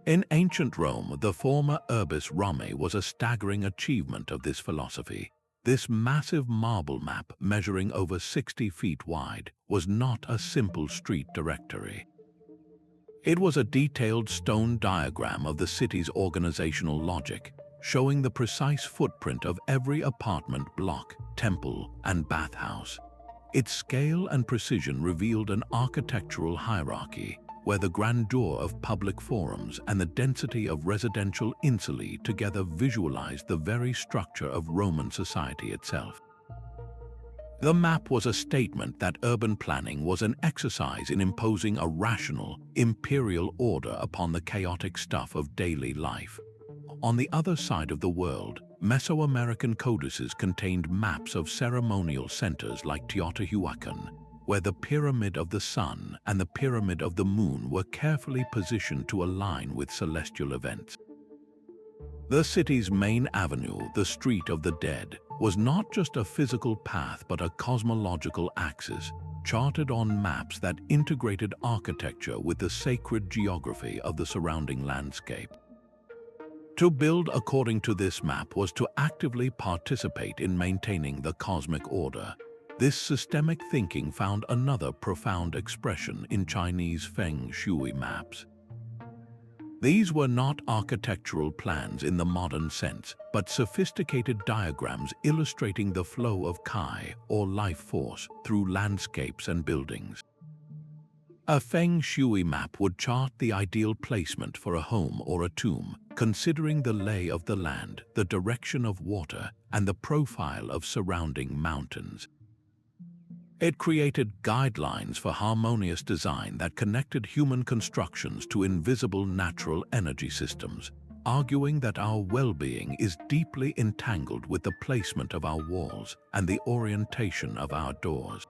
In ancient Rome, the former Urbis Romae was a staggering achievement of this philosophy. This massive marble map, measuring over 60 feet wide, was not a simple street directory. It was a detailed stone diagram of the city's organizational logic, showing the precise footprint of every apartment block, temple, and bathhouse. Its scale and precision revealed an architectural hierarchy, where the grandeur of public forums and the density of residential insulae together visualized the very structure of Roman society itself. The map was a statement that urban planning was an exercise in imposing a rational, imperial order upon the chaotic stuff of daily life. On the other side of the world, Mesoamerican codices contained maps of ceremonial centers like Teotihuacan, where the Pyramid of the Sun and the Pyramid of the Moon were carefully positioned to align with celestial events. The city's main avenue, the Street of the Dead, was not just a physical path but a cosmological axis, charted on maps that integrated architecture with the sacred geography of the surrounding landscape. To build according to this map was to actively participate in maintaining the cosmic order. This systemic thinking found another profound expression in Chinese feng shui maps. These were not architectural plans in the modern sense, but sophisticated diagrams illustrating the flow of Kai, or life force, through landscapes and buildings. A feng shui map would chart the ideal placement for a home or a tomb, considering the lay of the land, the direction of water, and the profile of surrounding mountains. It created guidelines for harmonious design that connected human constructions to invisible natural energy systems, arguing that our well-being is deeply entangled with the placement of our walls and the orientation of our doors.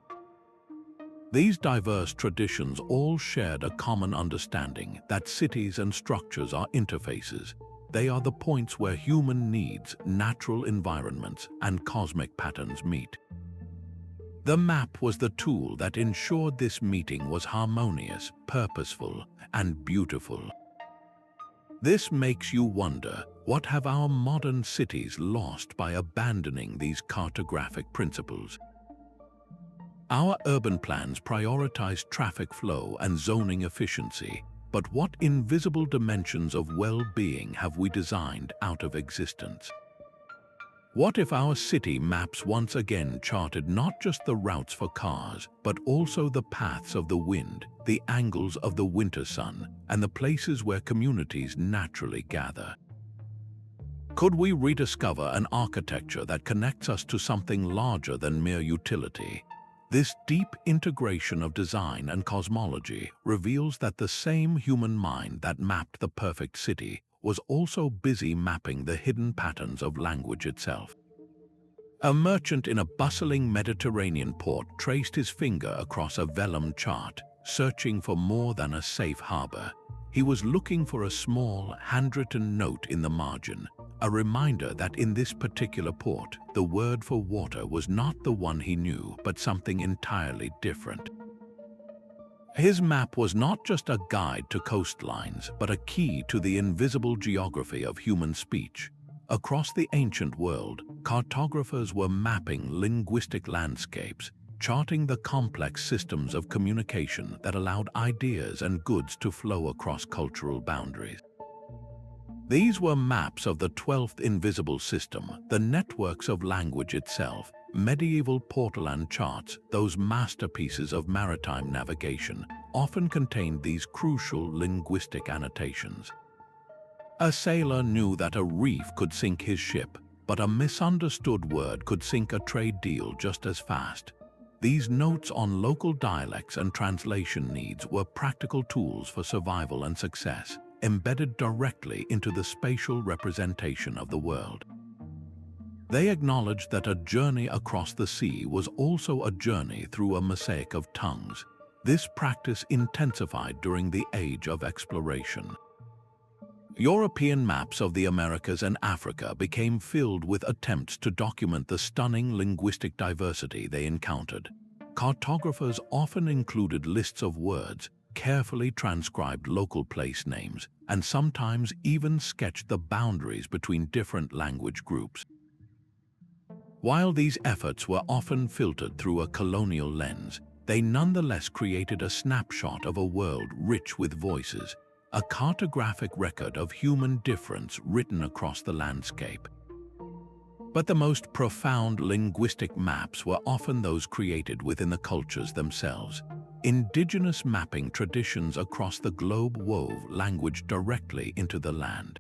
These diverse traditions all shared a common understanding that cities and structures are interfaces. They are the points where human needs, natural environments, and cosmic patterns meet. The map was the tool that ensured this meeting was harmonious, purposeful, and beautiful. This makes you wonder, what have our modern cities lost by abandoning these cartographic principles? Our urban plans prioritize traffic flow and zoning efficiency, but what invisible dimensions of well-being have we designed out of existence? What if our city maps once again charted not just the routes for cars, but also the paths of the wind, the angles of the winter sun, and the places where communities naturally gather? Could we rediscover an architecture that connects us to something larger than mere utility? This deep integration of design and cosmology reveals that the same human mind that mapped the perfect city was also busy mapping the hidden patterns of language itself. A merchant in a bustling Mediterranean port traced his finger across a vellum chart, searching for more than a safe harbor. He was looking for a small, handwritten note in the margin, a reminder that in this particular port, the word for water was not the one he knew, but something entirely different. His map was not just a guide to coastlines, but a key to the invisible geography of human speech. Across the ancient world, cartographers were mapping linguistic landscapes, charting the complex systems of communication that allowed ideas and goods to flow across cultural boundaries. These were maps of the 12th invisible system, the networks of language itself. Medieval portolan charts, those masterpieces of maritime navigation, often contained these crucial linguistic annotations. A sailor knew that a reef could sink his ship, but a misunderstood word could sink a trade deal just as fast. These notes on local dialects and translation needs were practical tools for survival and success, embedded directly into the spatial representation of the world. They acknowledged that a journey across the sea was also a journey through a mosaic of tongues. This practice intensified during the Age of Exploration. European maps of the Americas and Africa became filled with attempts to document the stunning linguistic diversity they encountered. Cartographers often included lists of words, carefully transcribed local place names, and sometimes even sketched the boundaries between different language groups. While these efforts were often filtered through a colonial lens, they nonetheless created a snapshot of a world rich with voices, a cartographic record of human difference written across the landscape. But the most profound linguistic maps were often those created within the cultures themselves. Indigenous mapping traditions across the globe wove language directly into the land.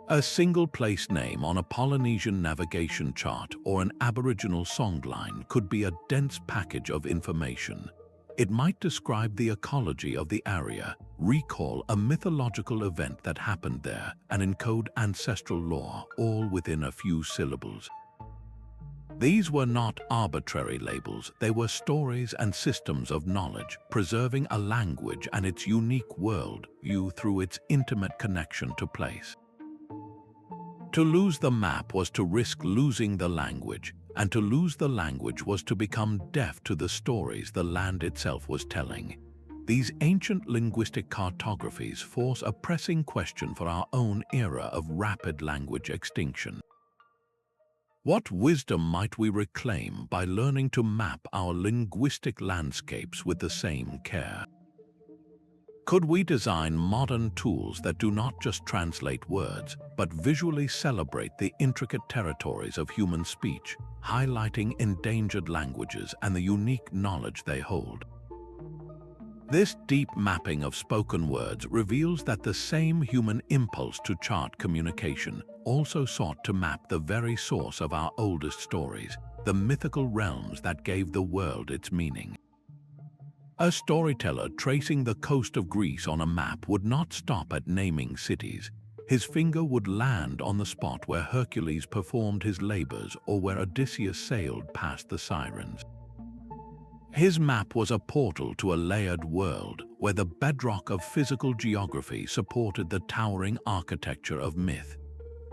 A single place name on a Polynesian navigation chart or an Aboriginal songline could be a dense package of information. It might describe the ecology of the area, recall a mythological event that happened there, and encode ancestral lore, all within a few syllables. These were not arbitrary labels, they were stories and systems of knowledge, preserving a language and its unique world view through its intimate connection to place. To lose the map was to risk losing the language, and to lose the language was to become deaf to the stories the land itself was telling. These ancient linguistic cartographies force a pressing question for our own era of rapid language extinction. What wisdom might we reclaim by learning to map our linguistic landscapes with the same care? Could we design modern tools that do not just translate words, but visually celebrate the intricate territories of human speech, highlighting endangered languages and the unique knowledge they hold? This deep mapping of spoken words reveals that the same human impulse to chart communication also sought to map the very source of our oldest stories, the mythical realms that gave the world its meaning. A storyteller tracing the coast of Greece on a map would not stop at naming cities. His finger would land on the spot where Hercules performed his labors or where Odysseus sailed past the sirens. His map was a portal to a layered world where the bedrock of physical geography supported the towering architecture of myth.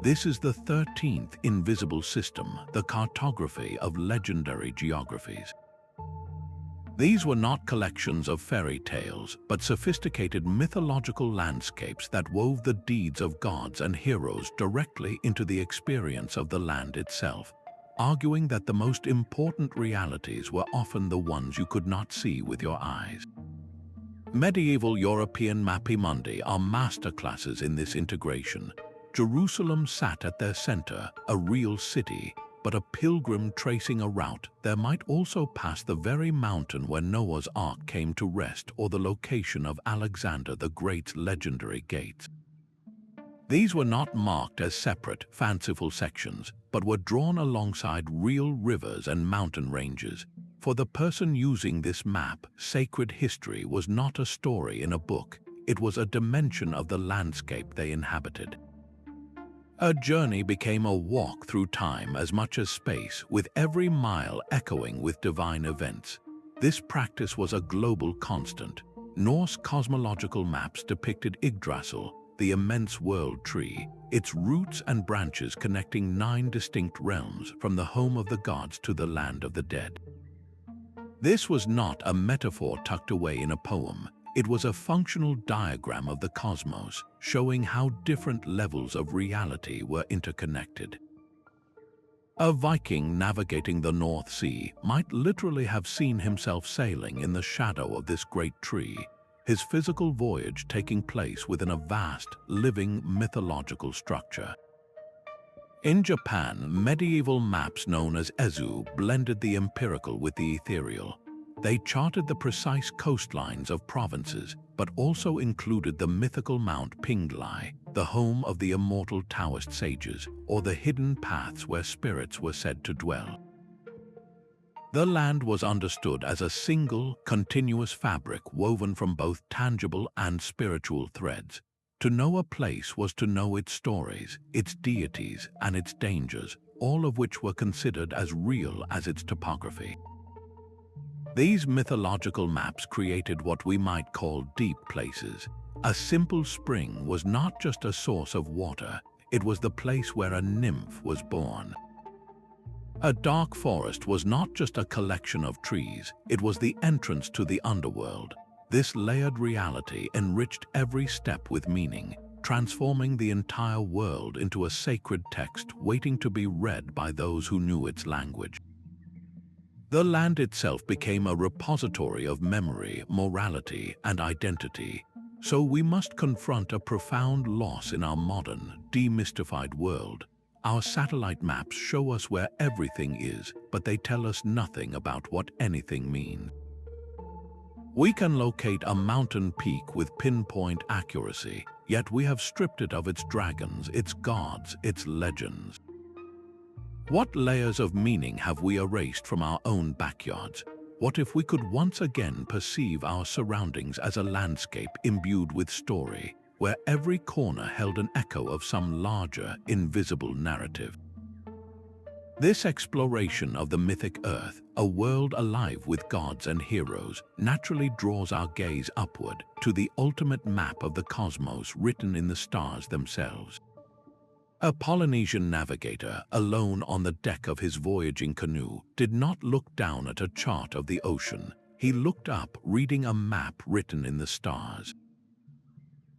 This is the 13th invisible system, the cartography of legendary geographies. These were not collections of fairy tales, but sophisticated mythological landscapes that wove the deeds of gods and heroes directly into the experience of the land itself, arguing that the most important realities were often the ones you could not see with your eyes. Medieval European mappaemundi are masterclasses in this integration. Jerusalem sat at their center, a real city, but a pilgrim tracing a route there might also pass the very mountain where Noah's Ark came to rest or the location of Alexander the Great's legendary gates. These were not marked as separate, fanciful sections, but were drawn alongside real rivers and mountain ranges. For the person using this map, sacred history was not a story in a book, it was a dimension of the landscape they inhabited. A journey became a walk through time as much as space, with every mile echoing with divine events. This practice was a global constant. Norse cosmological maps depicted Yggdrasil, the immense world tree, its roots and branches connecting 9 distinct realms from the home of the gods to the land of the dead. This was not a metaphor tucked away in a poem. It was a functional diagram of the cosmos, showing how different levels of reality were interconnected. A Viking navigating the North Sea might literally have seen himself sailing in the shadow of this great tree, his physical voyage taking place within a vast, living mythological structure. In Japan, medieval maps known as ezu blended the empirical with the ethereal. They charted the precise coastlines of provinces, but also included the mythical Mount Pinglai, the home of the immortal Taoist sages, or the hidden paths where spirits were said to dwell. The land was understood as a single, continuous fabric woven from both tangible and spiritual threads. To know a place was to know its stories, its deities, and its dangers, all of which were considered as real as its topography. These mythological maps created what we might call deep places. A simple spring was not just a source of water, it was the place where a nymph was born. A dark forest was not just a collection of trees, it was the entrance to the underworld. This layered reality enriched every step with meaning, transforming the entire world into a sacred text waiting to be read by those who knew its language. The land itself became a repository of memory, morality, and identity, so we must confront a profound loss in our modern, demystified world. Our satellite maps show us where everything is, but they tell us nothing about what anything means. We can locate a mountain peak with pinpoint accuracy, yet we have stripped it of its dragons, its gods, its legends. What layers of meaning have we erased from our own backyards? What if we could once again perceive our surroundings as a landscape imbued with story, where every corner held an echo of some larger, invisible narrative? This exploration of the mythic Earth, a world alive with gods and heroes, naturally draws our gaze upward to the ultimate map of the cosmos written in the stars themselves. A Polynesian navigator, alone on the deck of his voyaging canoe, did not look down at a chart of the ocean. He looked up, reading a map written in the stars.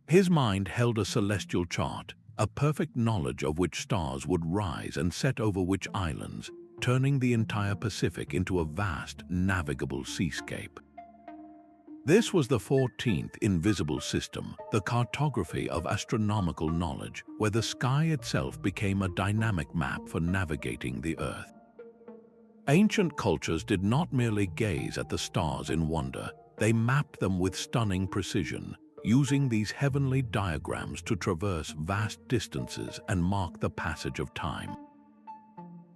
His mind held a celestial chart, a perfect knowledge of which stars would rise and set over which islands, turning the entire Pacific into a vast, navigable seascape. This was the 14th invisible system, the cartography of astronomical knowledge, where the sky itself became a dynamic map for navigating the Earth. Ancient cultures did not merely gaze at the stars in wonder, they mapped them with stunning precision, using these heavenly diagrams to traverse vast distances and mark the passage of time.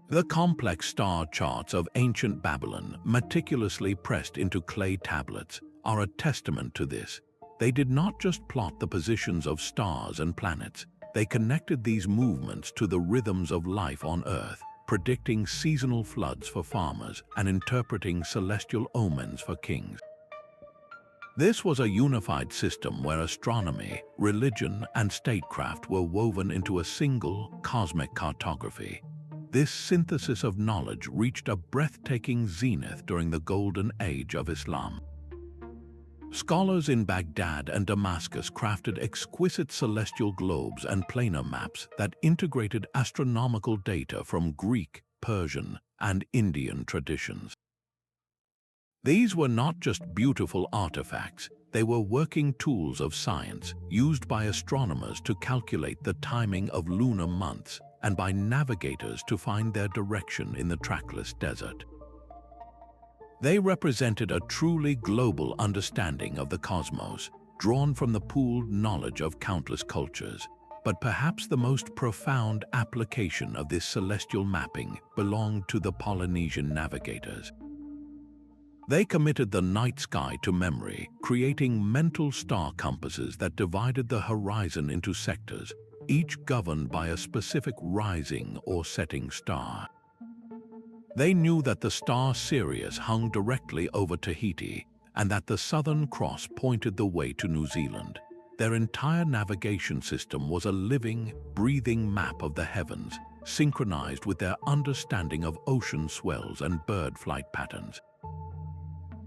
The complex star charts of ancient Babylon, meticulously pressed into clay tablets, are a testament to this. They did not just plot the positions of stars and planets, they connected these movements to the rhythms of life on Earth, predicting seasonal floods for farmers and interpreting celestial omens for kings. This was a unified system where astronomy, religion, and statecraft were woven into a single cosmic cartography. This synthesis of knowledge reached a breathtaking zenith during the Golden Age of Islam. Scholars in Baghdad and Damascus crafted exquisite celestial globes and planar maps that integrated astronomical data from Greek, Persian, and Indian traditions. These were not just beautiful artifacts, they were working tools of science used by astronomers to calculate the timing of lunar months and by navigators to find their direction in the trackless desert. They represented a truly global understanding of the cosmos, drawn from the pooled knowledge of countless cultures. But perhaps the most profound application of this celestial mapping belonged to the Polynesian navigators. They committed the night sky to memory, creating mental star compasses that divided the horizon into sectors, each governed by a specific rising or setting star. They knew that the star Sirius hung directly over Tahiti and that the Southern Cross pointed the way to New Zealand. Their entire navigation system was a living, breathing map of the heavens, synchronized with their understanding of ocean swells and bird flight patterns.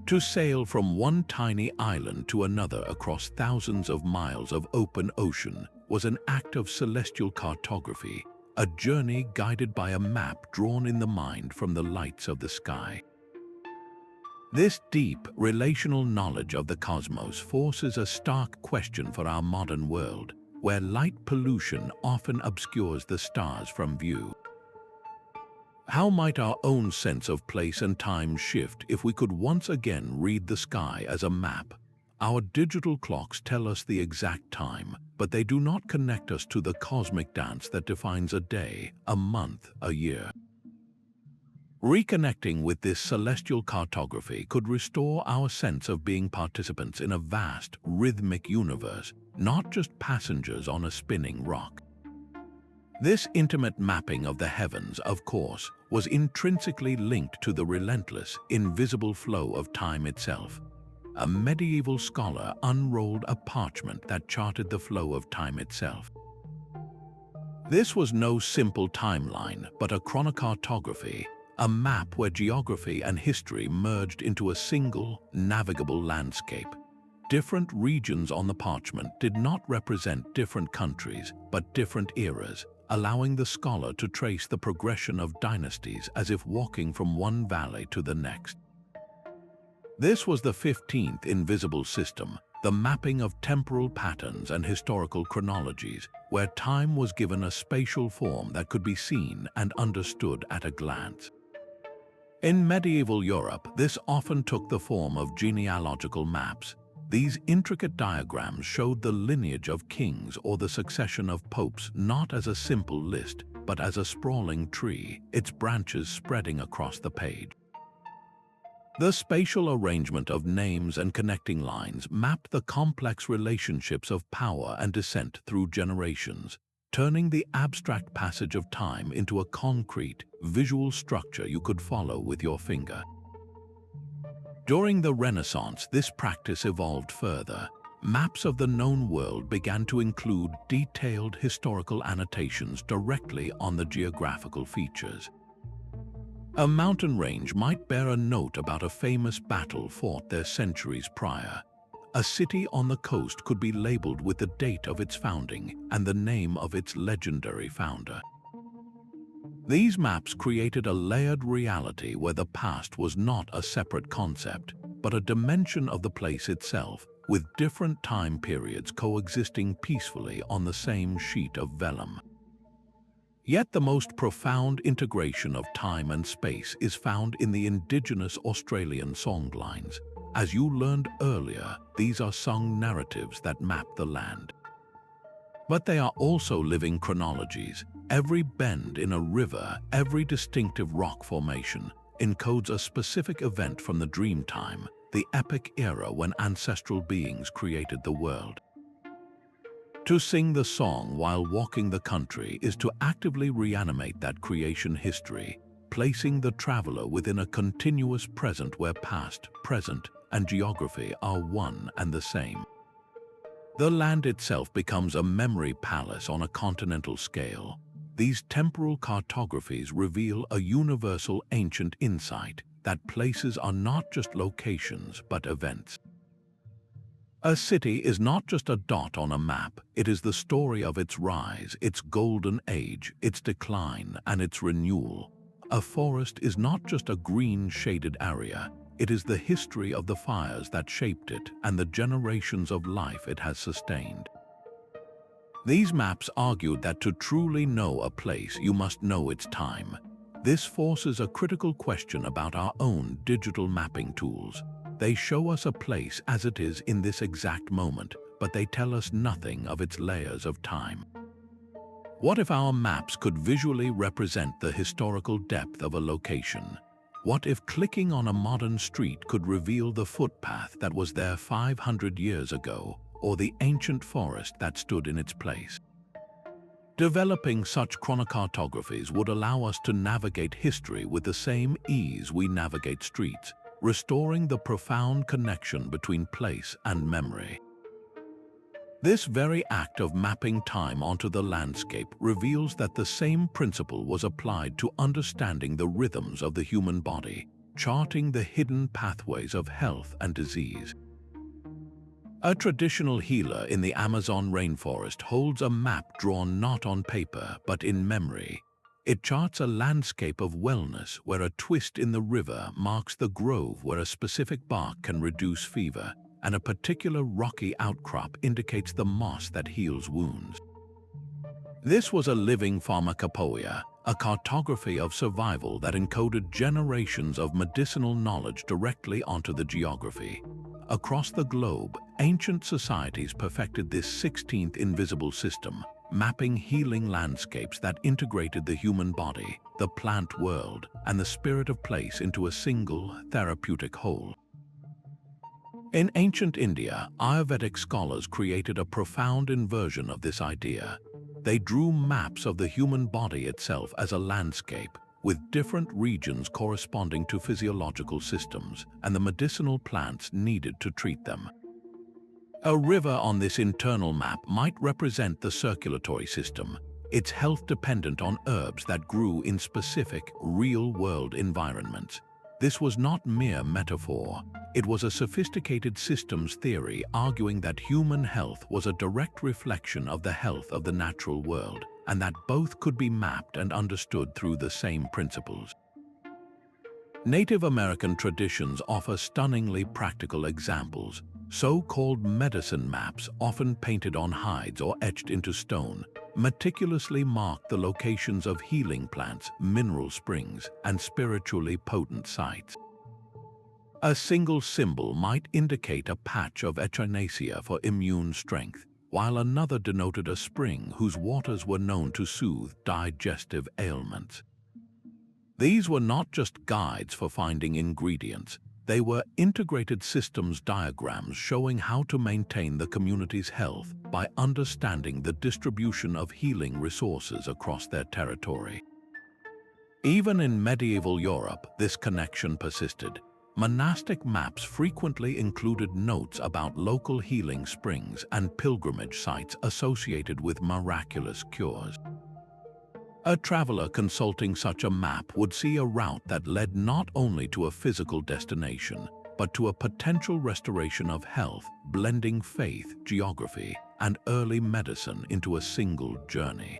To sail from one tiny island to another across thousands of miles of open ocean was an act of celestial cartography, a journey guided by a map drawn in the mind from the lights of the sky. This deep, relational knowledge of the cosmos forces a stark question for our modern world, where light pollution often obscures the stars from view. How might our own sense of place and time shift if we could once again read the sky as a map? Our digital clocks tell us the exact time, but they do not connect us to the cosmic dance that defines a day, a month, a year. Reconnecting with this celestial cartography could restore our sense of being participants in a vast, rhythmic universe, not just passengers on a spinning rock. This intimate mapping of the heavens, of course, was intrinsically linked to the relentless, invisible flow of time itself. A medieval scholar unrolled a parchment that charted the flow of time itself. This was no simple timeline, but a chronocartography, a map where geography and history merged into a single, navigable landscape. Different regions on the parchment did not represent different countries, but different eras, allowing the scholar to trace the progression of dynasties as if walking from one valley to the next. This was the 15th invisible system, the mapping of temporal patterns and historical chronologies, where time was given a spatial form that could be seen and understood at a glance. In medieval Europe, this often took the form of genealogical maps. These intricate diagrams showed the lineage of kings or the succession of popes not as a simple list, but as a sprawling tree, its branches spreading across the page. The spatial arrangement of names and connecting lines mapped the complex relationships of power and descent through generations, turning the abstract passage of time into a concrete, visual structure you could follow with your finger. During the Renaissance, this practice evolved further. Maps of the known world began to include detailed historical annotations directly on the geographical features. A mountain range might bear a note about a famous battle fought there centuries prior. A city on the coast could be labeled with the date of its founding and the name of its legendary founder. These maps created a layered reality where the past was not a separate concept, but a dimension of the place itself, with different time periods coexisting peacefully on the same sheet of vellum. Yet the most profound integration of time and space is found in the indigenous Australian songlines. As you learned earlier, these are sung narratives that map the land. But they are also living chronologies. Every bend in a river, every distinctive rock formation, encodes a specific event from the dream time, the epic era when ancestral beings created the world. To sing the song while walking the country is to actively reanimate that creation history, placing the traveler within a continuous present where past, present, and geography are one and the same. The land itself becomes a memory palace on a continental scale. These temporal cartographies reveal a universal ancient insight that places are not just locations but events. A city is not just a dot on a map, it is the story of its rise, its golden age, its decline, and its renewal. A forest is not just a green shaded area, it is the history of the fires that shaped it and the generations of life it has sustained. These maps argued that to truly know a place, you must know its time. This forces a critical question about our own digital mapping tools. They show us a place as it is in this exact moment, but they tell us nothing of its layers of time. What if our maps could visually represent the historical depth of a location? What if clicking on a modern street could reveal the footpath that was there 500 years ago, or the ancient forest that stood in its place? Developing such chronocartographies would allow us to navigate history with the same ease we navigate streets, restoring the profound connection between place and memory. This very act of mapping time onto the landscape reveals that the same principle was applied to understanding the rhythms of the human body, charting the hidden pathways of health and disease. A traditional healer in the Amazon rainforest holds a map drawn not on paper but in memory. It charts a landscape of wellness where a twist in the river marks the grove where a specific bark can reduce fever, and a particular rocky outcrop indicates the moss that heals wounds. This was a living pharmacopoeia, a cartography of survival that encoded generations of medicinal knowledge directly onto the geography. Across the globe, ancient societies perfected this 16th invisible system, mapping healing landscapes that integrated the human body, the plant world, and the spirit of place into a single therapeutic whole. In ancient India, Ayurvedic scholars created a profound inversion of this idea. They drew maps of the human body itself as a landscape, with different regions corresponding to physiological systems and the medicinal plants needed to treat them. A river on this internal map might represent the circulatory system, its health dependent on herbs that grew in specific, real-world environments. This was not mere metaphor. It was a sophisticated systems theory arguing that human health was a direct reflection of the health of the natural world, and that both could be mapped and understood through the same principles. Native American traditions offer stunningly practical examples. So-called medicine maps, often painted on hides or etched into stone, meticulously mark the locations of healing plants, mineral springs, and spiritually potent sites. A single symbol might indicate a patch of echinacea for immune strength, while another denoted a spring whose waters were known to soothe digestive ailments. These were not just guides for finding ingredients. They were integrated systems diagrams showing how to maintain the community's health by understanding the distribution of healing resources across their territory. Even in medieval Europe, this connection persisted. Monastic maps frequently included notes about local healing springs and pilgrimage sites associated with miraculous cures. A traveler consulting such a map would see a route that led not only to a physical destination, but to a potential restoration of health, blending faith, geography, and early medicine into a single journey.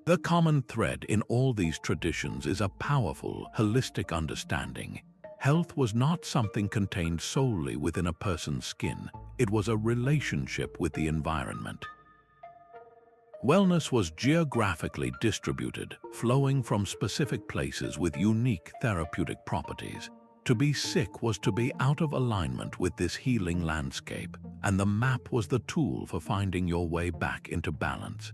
The common thread in all these traditions is a powerful, holistic understanding. Health was not something contained solely within a person's skin. It was a relationship with the environment. Wellness was geographically distributed, flowing from specific places with unique therapeutic properties. To be sick was to be out of alignment with this healing landscape, and the map was the tool for finding your way back into balance.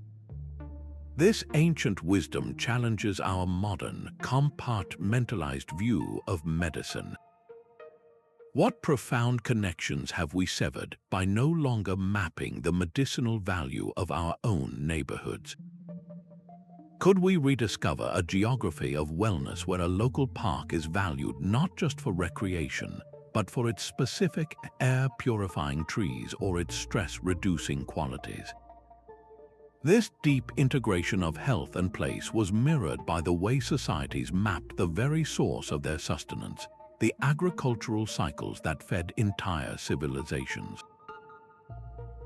This ancient wisdom challenges our modern, compartmentalized view of medicine. What profound connections have we severed by no longer mapping the medicinal value of our own neighborhoods? Could we rediscover a geography of wellness where a local park is valued not just for recreation, but for its specific air-purifying trees or its stress-reducing qualities? This deep integration of health and place was mirrored by the way societies mapped the very source of their sustenance, the agricultural cycles that fed entire civilizations.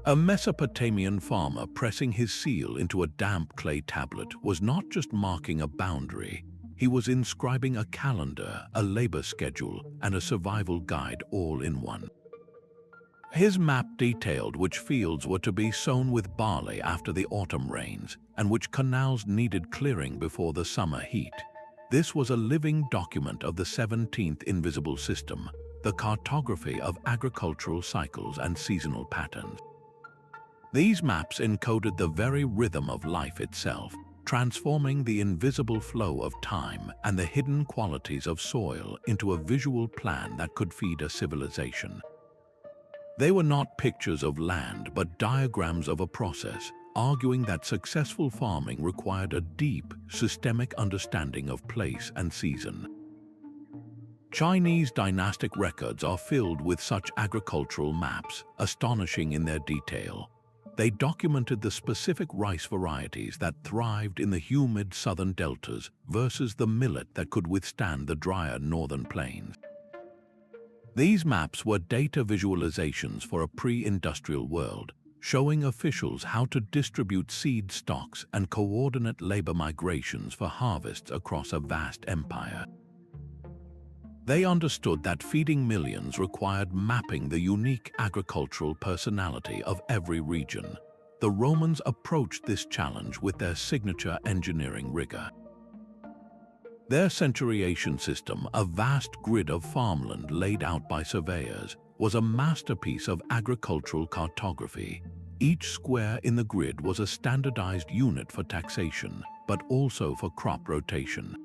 A Mesopotamian farmer pressing his seal into a damp clay tablet was not just marking a boundary, he was inscribing a calendar, a labor schedule, and a survival guide all in one. His map detailed which fields were to be sown with barley after the autumn rains, and which canals needed clearing before the summer heat. This was a living document of the 17th invisible system, the cartography of agricultural cycles and seasonal patterns. These maps encoded the very rhythm of life itself, transforming the invisible flow of time and the hidden qualities of soil into a visual plan that could feed a civilization. They were not pictures of land, but diagrams of a process, arguing that successful farming required a deep, systemic understanding of place and season. Chinese dynastic records are filled with such agricultural maps, astonishing in their detail. They documented the specific rice varieties that thrived in the humid southern deltas versus the millet that could withstand the drier northern plains. These maps were data visualizations for a pre-industrial world, showing officials how to distribute seed stocks and coordinate labor migrations for harvests across a vast empire. They understood that feeding millions required mapping the unique agricultural personality of every region. The Romans approached this challenge with their signature engineering rigor. Their centuriation system, a vast grid of farmland laid out by surveyors, was a masterpiece of agricultural cartography. Each square in the grid was a standardized unit for taxation, but also for crop rotation.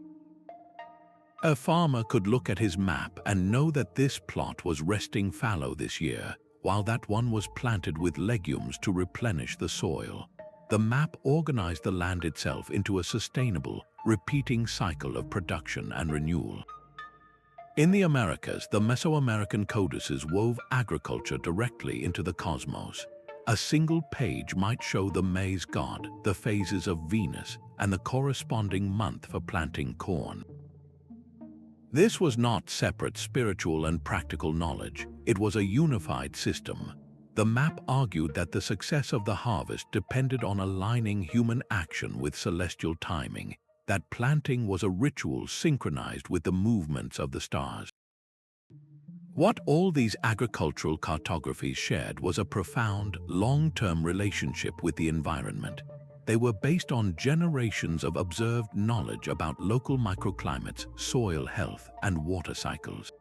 A farmer could look at his map and know that this plot was resting fallow this year, while that one was planted with legumes to replenish the soil. The map organized the land itself into a sustainable, repeating cycle of production and renewal. In the Americas, the Mesoamerican codices wove agriculture directly into the cosmos. A single page might show the maize god, the phases of Venus, and the corresponding month for planting corn. This was not separate spiritual and practical knowledge, it was a unified system. The map argued that the success of the harvest depended on aligning human action with celestial timing, that planting was a ritual synchronized with the movements of the stars. What all these agricultural cartographies shared was a profound, long-term relationship with the environment. They were based on generations of observed knowledge about local microclimates, soil health, and water cycles.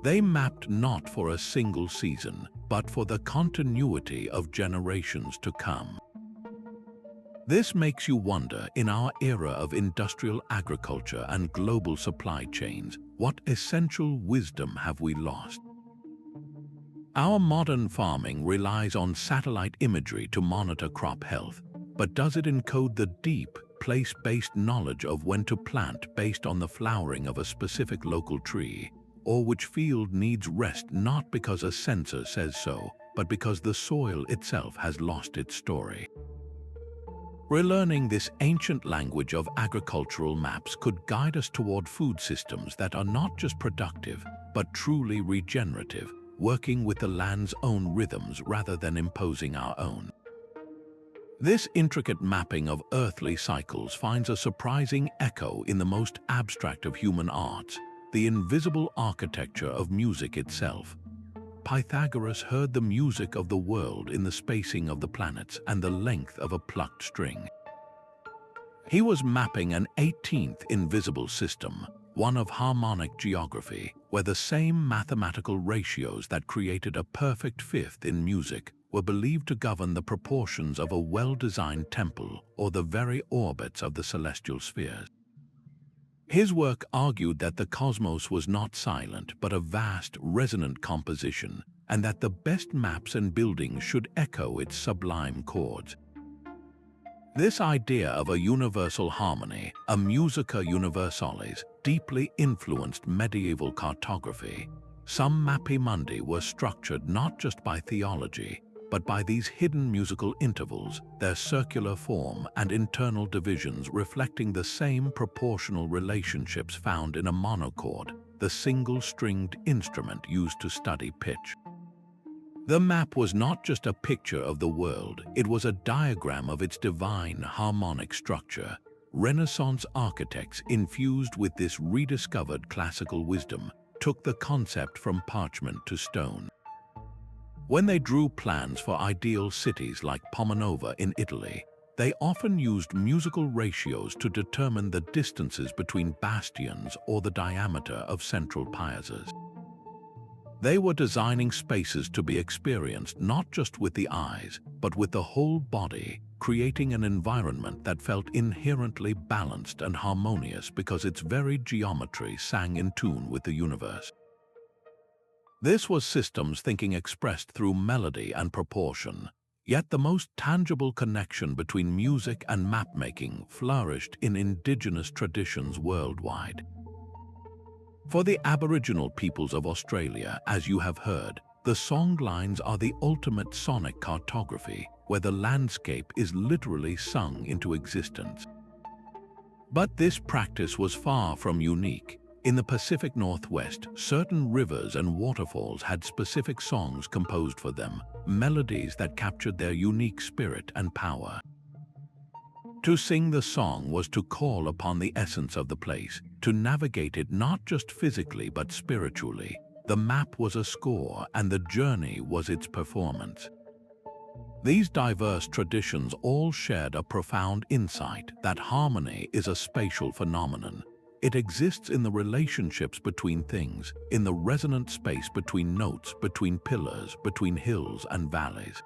They mapped not for a single season, but for the continuity of generations to come. This makes you wonder, in our era of industrial agriculture and global supply chains, what essential wisdom have we lost? Our modern farming relies on satellite imagery to monitor crop health, but does it encode the deep, place-based knowledge of when to plant based on the flowering of a specific local tree, or which field needs rest not because a sensor says so, but because the soil itself has lost its story? Relearning this ancient language of agricultural maps could guide us toward food systems that are not just productive, but truly regenerative, working with the land's own rhythms rather than imposing our own. This intricate mapping of earthly cycles finds a surprising echo in the most abstract of human arts, the invisible architecture of music itself. Pythagoras heard the music of the world in the spacing of the planets and the length of a plucked string. He was mapping an 18th invisible system, one of harmonic geography, where the same mathematical ratios that created a perfect fifth in music were believed to govern the proportions of a well-designed temple or the very orbits of the celestial spheres. His work argued that the cosmos was not silent but a vast, resonant composition, and that the best maps and buildings should echo its sublime chords. This idea of a universal harmony, a musica universalis, deeply influenced medieval cartography. Some mappaemundi were structured not just by theology, but by these hidden musical intervals, their circular form and internal divisions reflecting the same proportional relationships found in a monochord, the single-stringed instrument used to study pitch. The map was not just a picture of the world, it was a diagram of its divine harmonic structure. Renaissance architects, infused with this rediscovered classical wisdom, took the concept from parchment to stone. When they drew plans for ideal cities like Pomonova in Italy, they often used musical ratios to determine the distances between bastions or the diameter of central piazzas. They were designing spaces to be experienced not just with the eyes, but with the whole body, creating an environment that felt inherently balanced and harmonious because its very geometry sang in tune with the universe. This was systems thinking expressed through melody and proportion, yet the most tangible connection between music and mapmaking flourished in indigenous traditions worldwide. For the Aboriginal peoples of Australia, as you have heard, the Songlines are the ultimate sonic cartography, where the landscape is literally sung into existence. But this practice was far from unique. In the Pacific Northwest, certain rivers and waterfalls had specific songs composed for them, melodies that captured their unique spirit and power. To sing the song was to call upon the essence of the place, to navigate it not just physically but spiritually. The map was a score and the journey was its performance. These diverse traditions all shared a profound insight that harmony is a spatial phenomenon. It exists in the relationships between things, in the resonant space between notes, between pillars, between hills and valleys.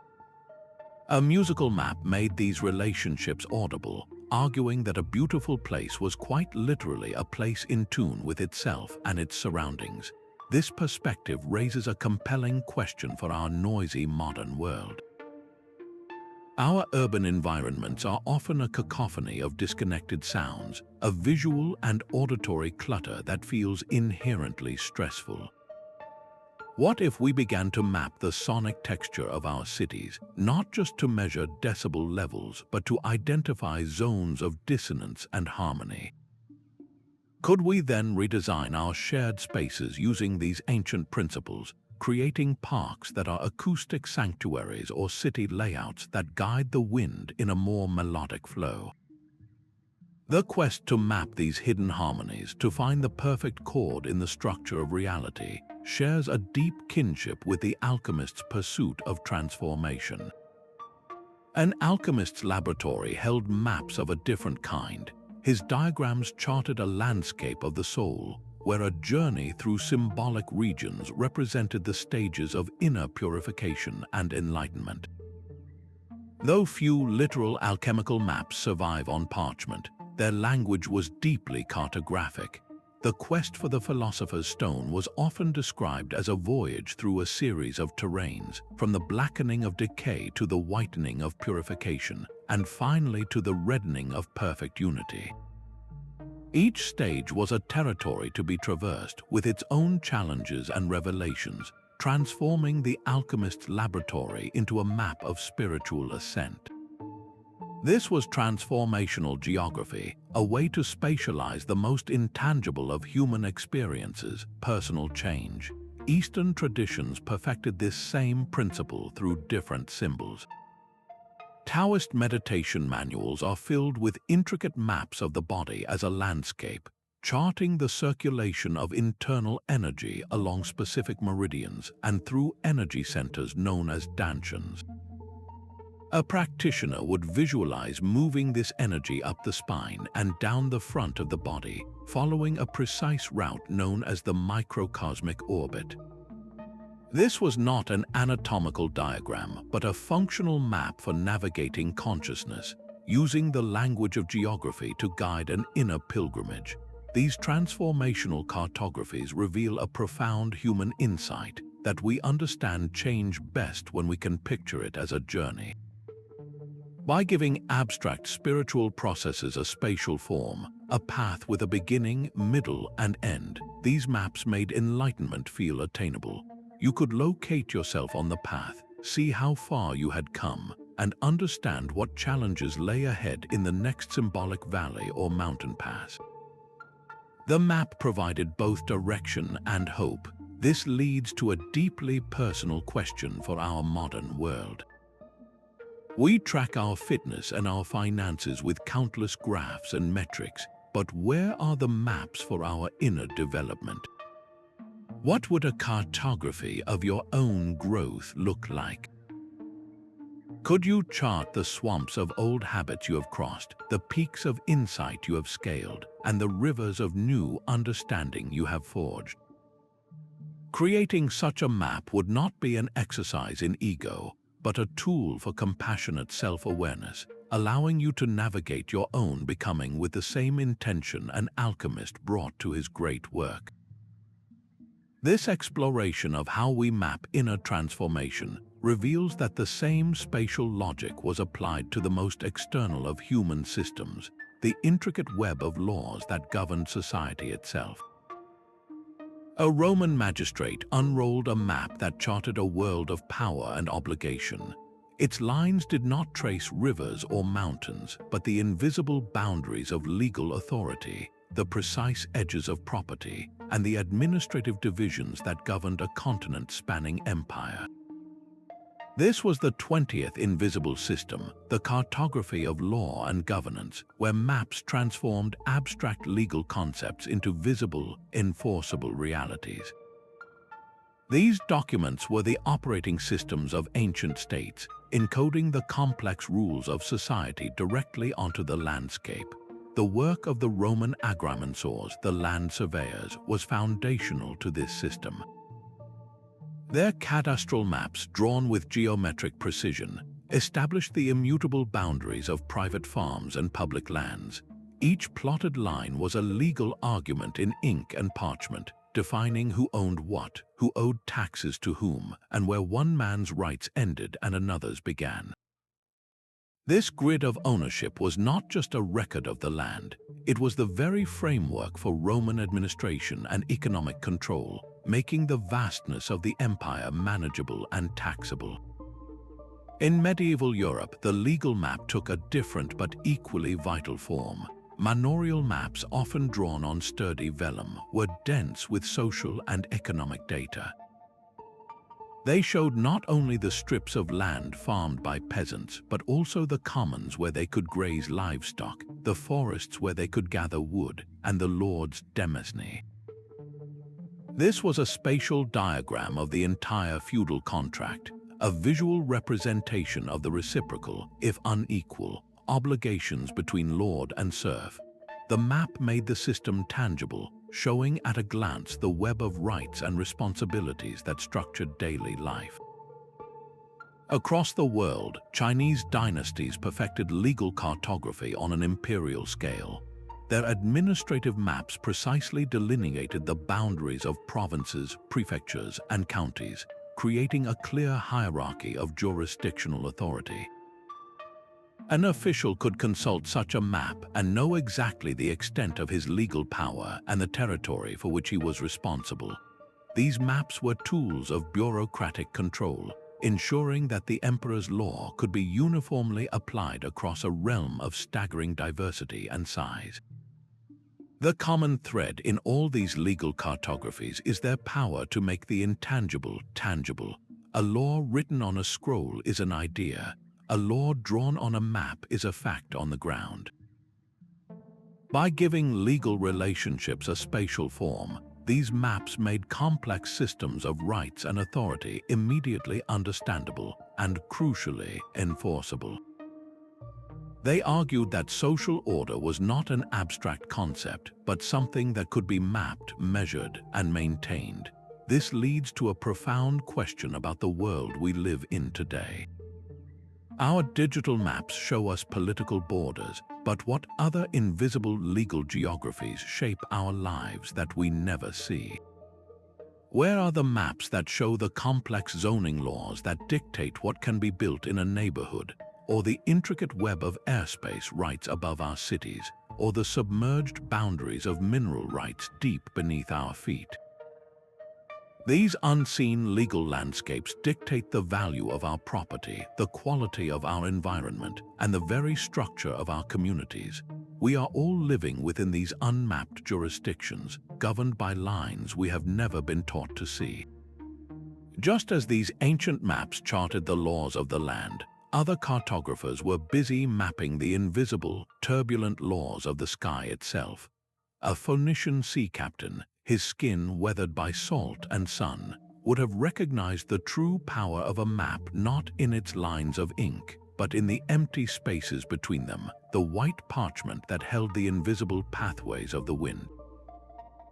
A musical map made these relationships audible, arguing that a beautiful place was quite literally a place in tune with itself and its surroundings. This perspective raises a compelling question for our noisy modern world. Our urban environments are often a cacophony of disconnected sounds, a visual and auditory clutter that feels inherently stressful. What if we began to map the sonic texture of our cities, not just to measure decibel levels, but to identify zones of dissonance and harmony? Could we then redesign our shared spaces using these ancient principles, creating parks that are acoustic sanctuaries or city layouts that guide the wind in a more melodic flow? The quest to map these hidden harmonies, to find the perfect chord in the structure of reality, shares a deep kinship with the alchemist's pursuit of transformation. An alchemist's laboratory held maps of a different kind. His diagrams charted a landscape of the soul, where a journey through symbolic regions represented the stages of inner purification and enlightenment. Though few literal alchemical maps survive on parchment, their language was deeply cartographic. The quest for the philosopher's stone was often described as a voyage through a series of terrains, from the blackening of decay to the whitening of purification, and finally to the reddening of perfect unity. Each stage was a territory to be traversed, with its own challenges and revelations, transforming the alchemist's laboratory into a map of spiritual ascent. This was transformational geography, a way to spatialize the most intangible of human experiences, personal change. Eastern traditions perfected this same principle through different symbols. Taoist meditation manuals are filled with intricate maps of the body as a landscape, charting the circulation of internal energy along specific meridians and through energy centers known as danshans. A practitioner would visualize moving this energy up the spine and down the front of the body, following a precise route known as the microcosmic orbit. This was not an anatomical diagram, but a functional map for navigating consciousness, using the language of geography to guide an inner pilgrimage. These transformational cartographies reveal a profound human insight that we understand change best when we can picture it as a journey. By giving abstract spiritual processes a spatial form, a path with a beginning, middle, and end, these maps made enlightenment feel attainable. You could locate yourself on the path, see how far you had come, and understand what challenges lay ahead in the next symbolic valley or mountain pass. The map provided both direction and hope. This leads to a deeply personal question for our modern world. We track our fitness and our finances with countless graphs and metrics, but where are the maps for our inner development? What would a cartography of your own growth look like? Could you chart the swamps of old habits you have crossed, the peaks of insight you have scaled, and the rivers of new understanding you have forged? Creating such a map would not be an exercise in ego, but a tool for compassionate self-awareness, allowing you to navigate your own becoming with the same intention an alchemist brought to his great work. This exploration of how we map inner transformation reveals that the same spatial logic was applied to the most external of human systems, the intricate web of laws that governed society itself. A Roman magistrate unrolled a map that charted a world of power and obligation. Its lines did not trace rivers or mountains, but the invisible boundaries of legal authority, the precise edges of property, and the administrative divisions that governed a continent-spanning empire. This was the 20th invisible system, the cartography of law and governance, where maps transformed abstract legal concepts into visible, enforceable realities. These documents were the operating systems of ancient states, encoding the complex rules of society directly onto the landscape. The work of the Roman agrimensors, the land surveyors, was foundational to this system. Their cadastral maps, drawn with geometric precision, established the immutable boundaries of private farms and public lands. Each plotted line was a legal argument in ink and parchment, defining who owned what, who owed taxes to whom, and where one man's rights ended and another's began. This grid of ownership was not just a record of the land, it was the very framework for Roman administration and economic control, making the vastness of the empire manageable and taxable. In medieval Europe, the legal map took a different but equally vital form. Manorial maps, often drawn on sturdy vellum, were dense with social and economic data. They showed not only the strips of land farmed by peasants, but also the commons where they could graze livestock, the forests where they could gather wood, and the lord's demesne. This was a spatial diagram of the entire feudal contract, a visual representation of the reciprocal, if unequal, obligations between lord and serf. The map made the system tangible, showing at a glance the web of rights and responsibilities that structured daily life. Across the world, Chinese dynasties perfected legal cartography on an imperial scale. Their administrative maps precisely delineated the boundaries of provinces, prefectures, and counties, creating a clear hierarchy of jurisdictional authority. An official could consult such a map and know exactly the extent of his legal power and the territory for which he was responsible. These maps were tools of bureaucratic control, ensuring that the emperor's law could be uniformly applied across a realm of staggering diversity and size. The common thread in all these legal cartographies is their power to make the intangible tangible. A law written on a scroll is an idea. A law drawn on a map is a fact on the ground. By giving legal relationships a spatial form, these maps made complex systems of rights and authority immediately understandable and, crucially, enforceable. They argued that social order was not an abstract concept, but something that could be mapped, measured, and maintained. This leads to a profound question about the world we live in today. Our digital maps show us political borders, but what other invisible legal geographies shape our lives that we never see? Where are the maps that show the complex zoning laws that dictate what can be built in a neighborhood, or the intricate web of airspace rights above our cities, or the submerged boundaries of mineral rights deep beneath our feet? These unseen legal landscapes dictate the value of our property, the quality of our environment, and the very structure of our communities. We are all living within these unmapped jurisdictions, governed by lines we have never been taught to see. Just as these ancient maps charted the laws of the land, other cartographers were busy mapping the invisible, turbulent laws of the sky itself. A Phoenician sea captain, his skin weathered by salt and sun, would have recognized the true power of a map not in its lines of ink, but in the empty spaces between them, the white parchment that held the invisible pathways of the wind.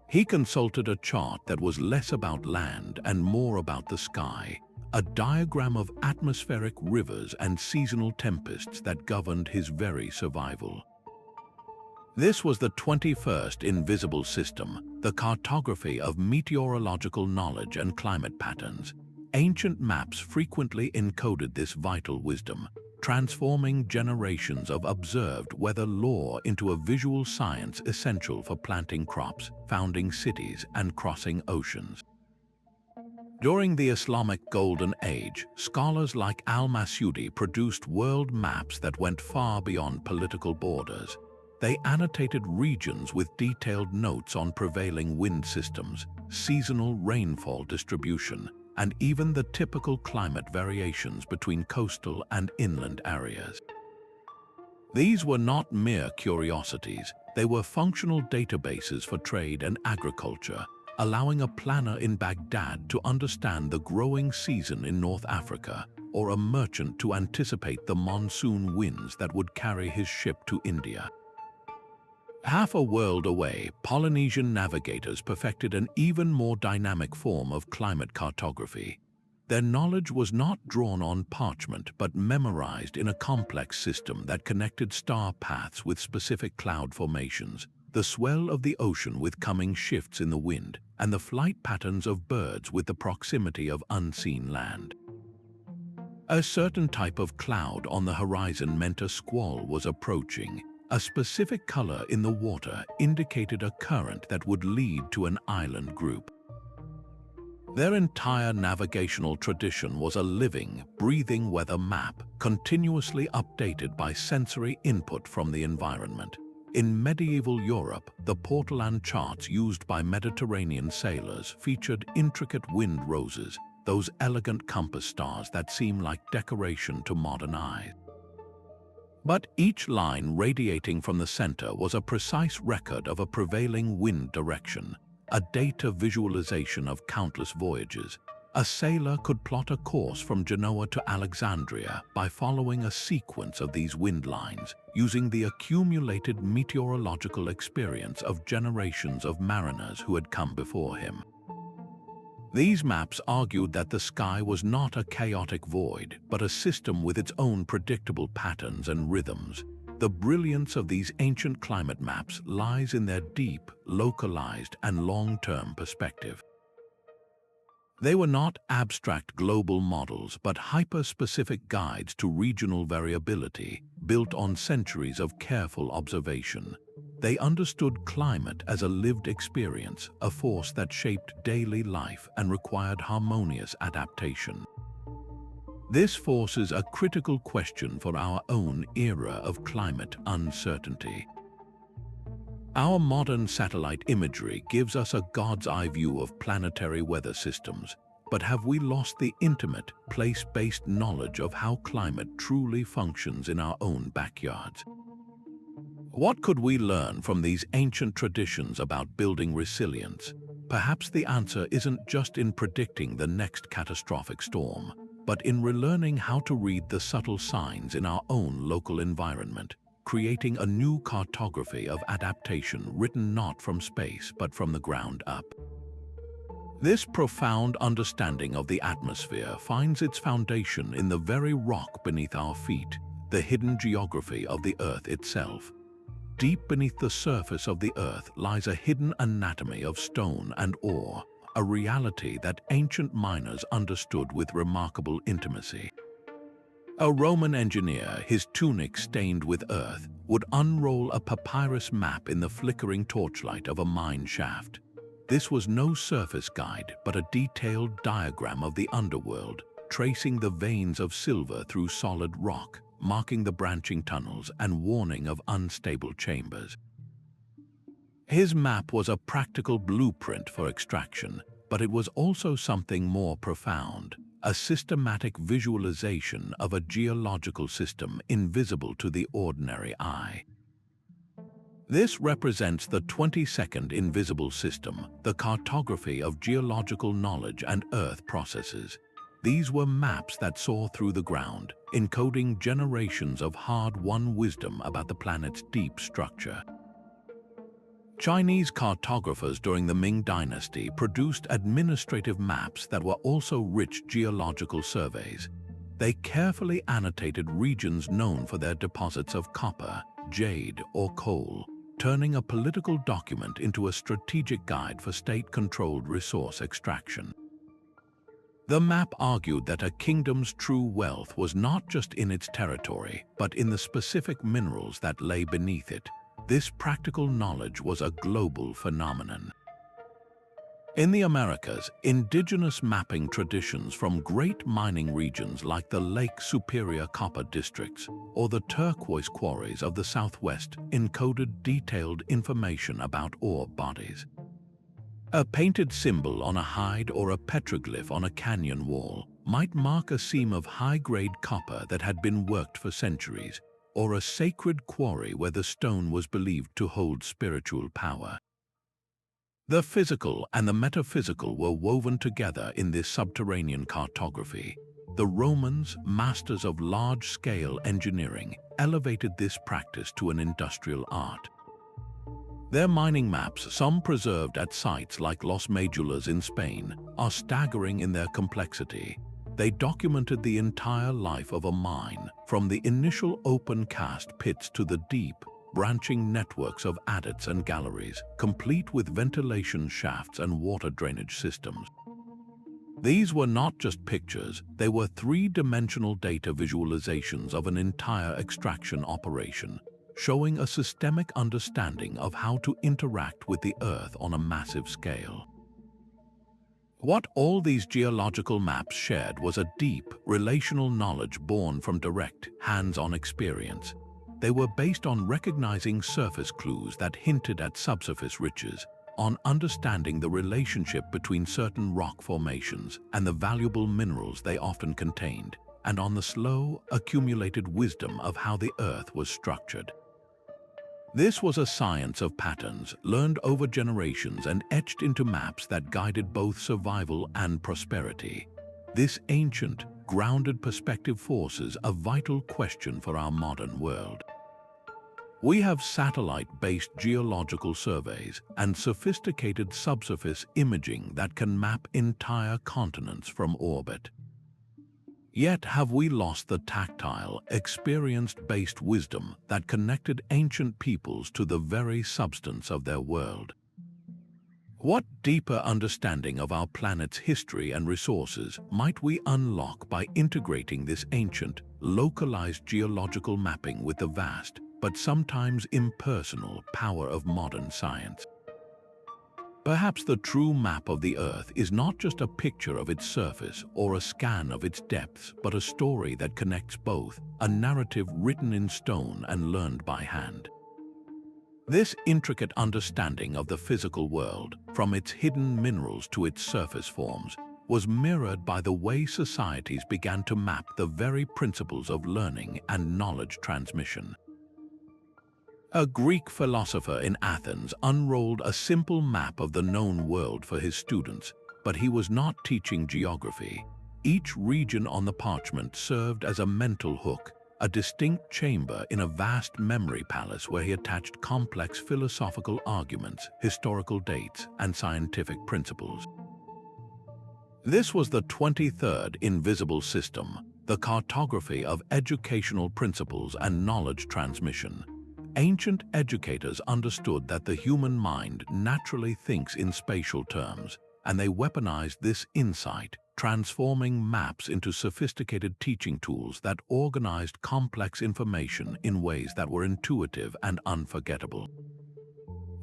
He consulted a chart that was less about land and more about the sky, a diagram of atmospheric rivers and seasonal tempests that governed his very survival. This was the 21st invisible system, the cartography of meteorological knowledge and climate patterns. Ancient maps frequently encoded this vital wisdom, transforming generations of observed weather lore into a visual science essential for planting crops, founding cities, and crossing oceans. During the Islamic Golden Age, scholars like al-Masudi produced world maps that went far beyond political borders. They annotated regions with detailed notes on prevailing wind systems, seasonal rainfall distribution, and even the typical climate variations between coastal and inland areas. These were not mere curiosities, they were functional databases for trade and agriculture, allowing a planner in Baghdad to understand the growing season in North Africa, or a merchant to anticipate the monsoon winds that would carry his ship to India. Half a world away, Polynesian navigators perfected an even more dynamic form of climate cartography. Their knowledge was not drawn on parchment but memorized in a complex system that connected star paths with specific cloud formations, the swell of the ocean with coming shifts in the wind, and the flight patterns of birds with the proximity of unseen land. A certain type of cloud on the horizon meant a squall was approaching. A specific color in the water indicated a current that would lead to an island group. Their entire navigational tradition was a living, breathing weather map, continuously updated by sensory input from the environment. In medieval Europe, the Portolan charts used by Mediterranean sailors featured intricate wind roses, those elegant compass stars that seem like decoration to modern eyes. But each line radiating from the center was a precise record of a prevailing wind direction, a data visualization of countless voyages. A sailor could plot a course from Genoa to Alexandria by following a sequence of these wind lines, using the accumulated meteorological experience of generations of mariners who had come before him. These maps argued that the sky was not a chaotic void, but a system with its own predictable patterns and rhythms. The brilliance of these ancient climate maps lies in their deep, localized, and long-term perspective. They were not abstract global models, but hyper-specific guides to regional variability, built on centuries of careful observation. They understood climate as a lived experience, a force that shaped daily life and required harmonious adaptation. This forces a critical question for our own era of climate uncertainty. Our modern satellite imagery gives us a god's-eye view of planetary weather systems, but have we lost the intimate, place-based knowledge of how climate truly functions in our own backyards? What could we learn from these ancient traditions about building resilience? Perhaps the answer isn't just in predicting the next catastrophic storm, but in relearning how to read the subtle signs in our own local environment, creating a new cartography of adaptation written not from space but from the ground up. This profound understanding of the atmosphere finds its foundation in the very rock beneath our feet, the hidden geography of the Earth itself. Deep beneath the surface of the Earth lies a hidden anatomy of stone and ore, a reality that ancient miners understood with remarkable intimacy. A Roman engineer, his tunic stained with earth, would unroll a papyrus map in the flickering torchlight of a mine shaft. This was no surface guide, but a detailed diagram of the underworld, tracing the veins of silver through solid rock, marking the branching tunnels and warning of unstable chambers. His map was a practical blueprint for extraction, but it was also something more profound, a systematic visualization of a geological system invisible to the ordinary eye. This represents the 22nd invisible system, the cartography of geological knowledge and Earth processes. These were maps that saw through the ground, encoding generations of hard-won wisdom about the planet's deep structure. Chinese cartographers during the Ming Dynasty produced administrative maps that were also rich geological surveys. They carefully annotated regions known for their deposits of copper, jade, or coal, turning a political document into a strategic guide for state-controlled resource extraction. The map argued that a kingdom's true wealth was not just in its territory, but in the specific minerals that lay beneath it. This practical knowledge was a global phenomenon. In the Americas, indigenous mapping traditions from great mining regions like the Lake Superior copper districts or the turquoise quarries of the Southwest encoded detailed information about ore bodies. A painted symbol on a hide or a petroglyph on a canyon wall might mark a seam of high-grade copper that had been worked for centuries, or a sacred quarry where the stone was believed to hold spiritual power. The physical and the metaphysical were woven together in this subterranean cartography. The Romans, masters of large-scale engineering, elevated this practice to an industrial art. Their mining maps, some preserved at sites like Los Medulas in Spain, are staggering in their complexity. They documented the entire life of a mine, from the initial open-cast pits to the deep, branching networks of adits and galleries, complete with ventilation shafts and water drainage systems. These were not just pictures, they were three-dimensional data visualizations of an entire extraction operation, showing a systemic understanding of how to interact with the Earth on a massive scale. What all these geological maps shared was a deep, relational knowledge born from direct, hands-on experience. They were based on recognizing surface clues that hinted at subsurface riches, on understanding the relationship between certain rock formations and the valuable minerals they often contained, and on the slow, accumulated wisdom of how the Earth was structured. This was a science of patterns, learned over generations and etched into maps that guided both survival and prosperity. This ancient, grounded perspective forces a vital question for our modern world. We have satellite-based geological surveys and sophisticated subsurface imaging that can map entire continents from orbit. Yet have we lost the tactile, experience-based wisdom that connected ancient peoples to the very substance of their world? What deeper understanding of our planet's history and resources might we unlock by integrating this ancient, localized geological mapping with the vast, but sometimes impersonal power of modern science? Perhaps the true map of the Earth is not just a picture of its surface or a scan of its depths, but a story that connects both, a narrative written in stone and learned by hand. This intricate understanding of the physical world, from its hidden minerals to its surface forms, was mirrored by the way societies began to map the very principles of learning and knowledge transmission. A Greek philosopher in Athens unrolled a simple map of the known world for his students, but he was not teaching geography. Each region on the parchment served as a mental hook, a distinct chamber in a vast memory palace where he attached complex philosophical arguments, historical dates, and scientific principles. This was the 23rd invisible system, the cartography of educational principles and knowledge transmission. Ancient educators understood that the human mind naturally thinks in spatial terms, and they weaponized this insight, transforming maps into sophisticated teaching tools that organized complex information in ways that were intuitive and unforgettable.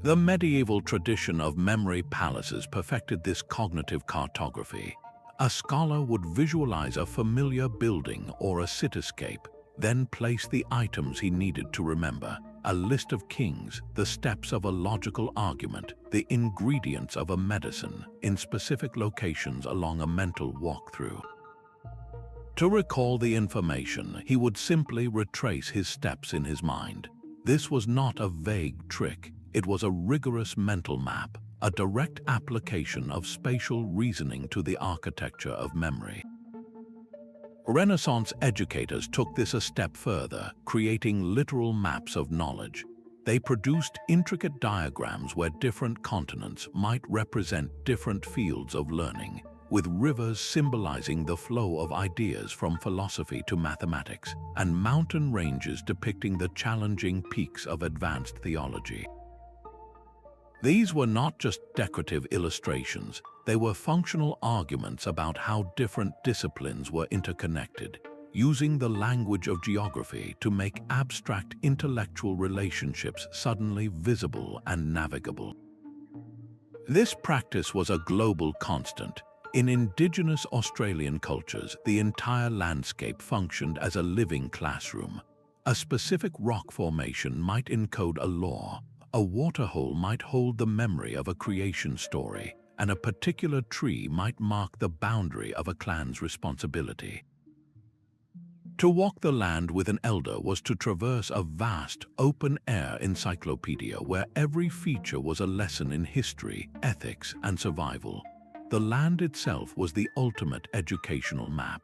The medieval tradition of memory palaces perfected this cognitive cartography. A scholar would visualize a familiar building or a cityscape, then place the items he needed to remember: a list of kings, the steps of a logical argument, the ingredients of a medicine, in specific locations along a mental walkthrough. To recall the information, he would simply retrace his steps in his mind. This was not a vague trick, it was a rigorous mental map, a direct application of spatial reasoning to the architecture of memory. Renaissance educators took this a step further, creating literal maps of knowledge. They produced intricate diagrams where different continents might represent different fields of learning, with rivers symbolizing the flow of ideas from philosophy to mathematics, and mountain ranges depicting the challenging peaks of advanced theology. These were not just decorative illustrations, they were functional arguments about how different disciplines were interconnected, using the language of geography to make abstract intellectual relationships suddenly visible and navigable. This practice was a global constant. In indigenous Australian cultures, the entire landscape functioned as a living classroom. A specific rock formation might encode a lore, a waterhole might hold the memory of a creation story, and a particular tree might mark the boundary of a clan's responsibility. To walk the land with an elder was to traverse a vast, open-air encyclopedia where every feature was a lesson in history, ethics, and survival. The land itself was the ultimate educational map.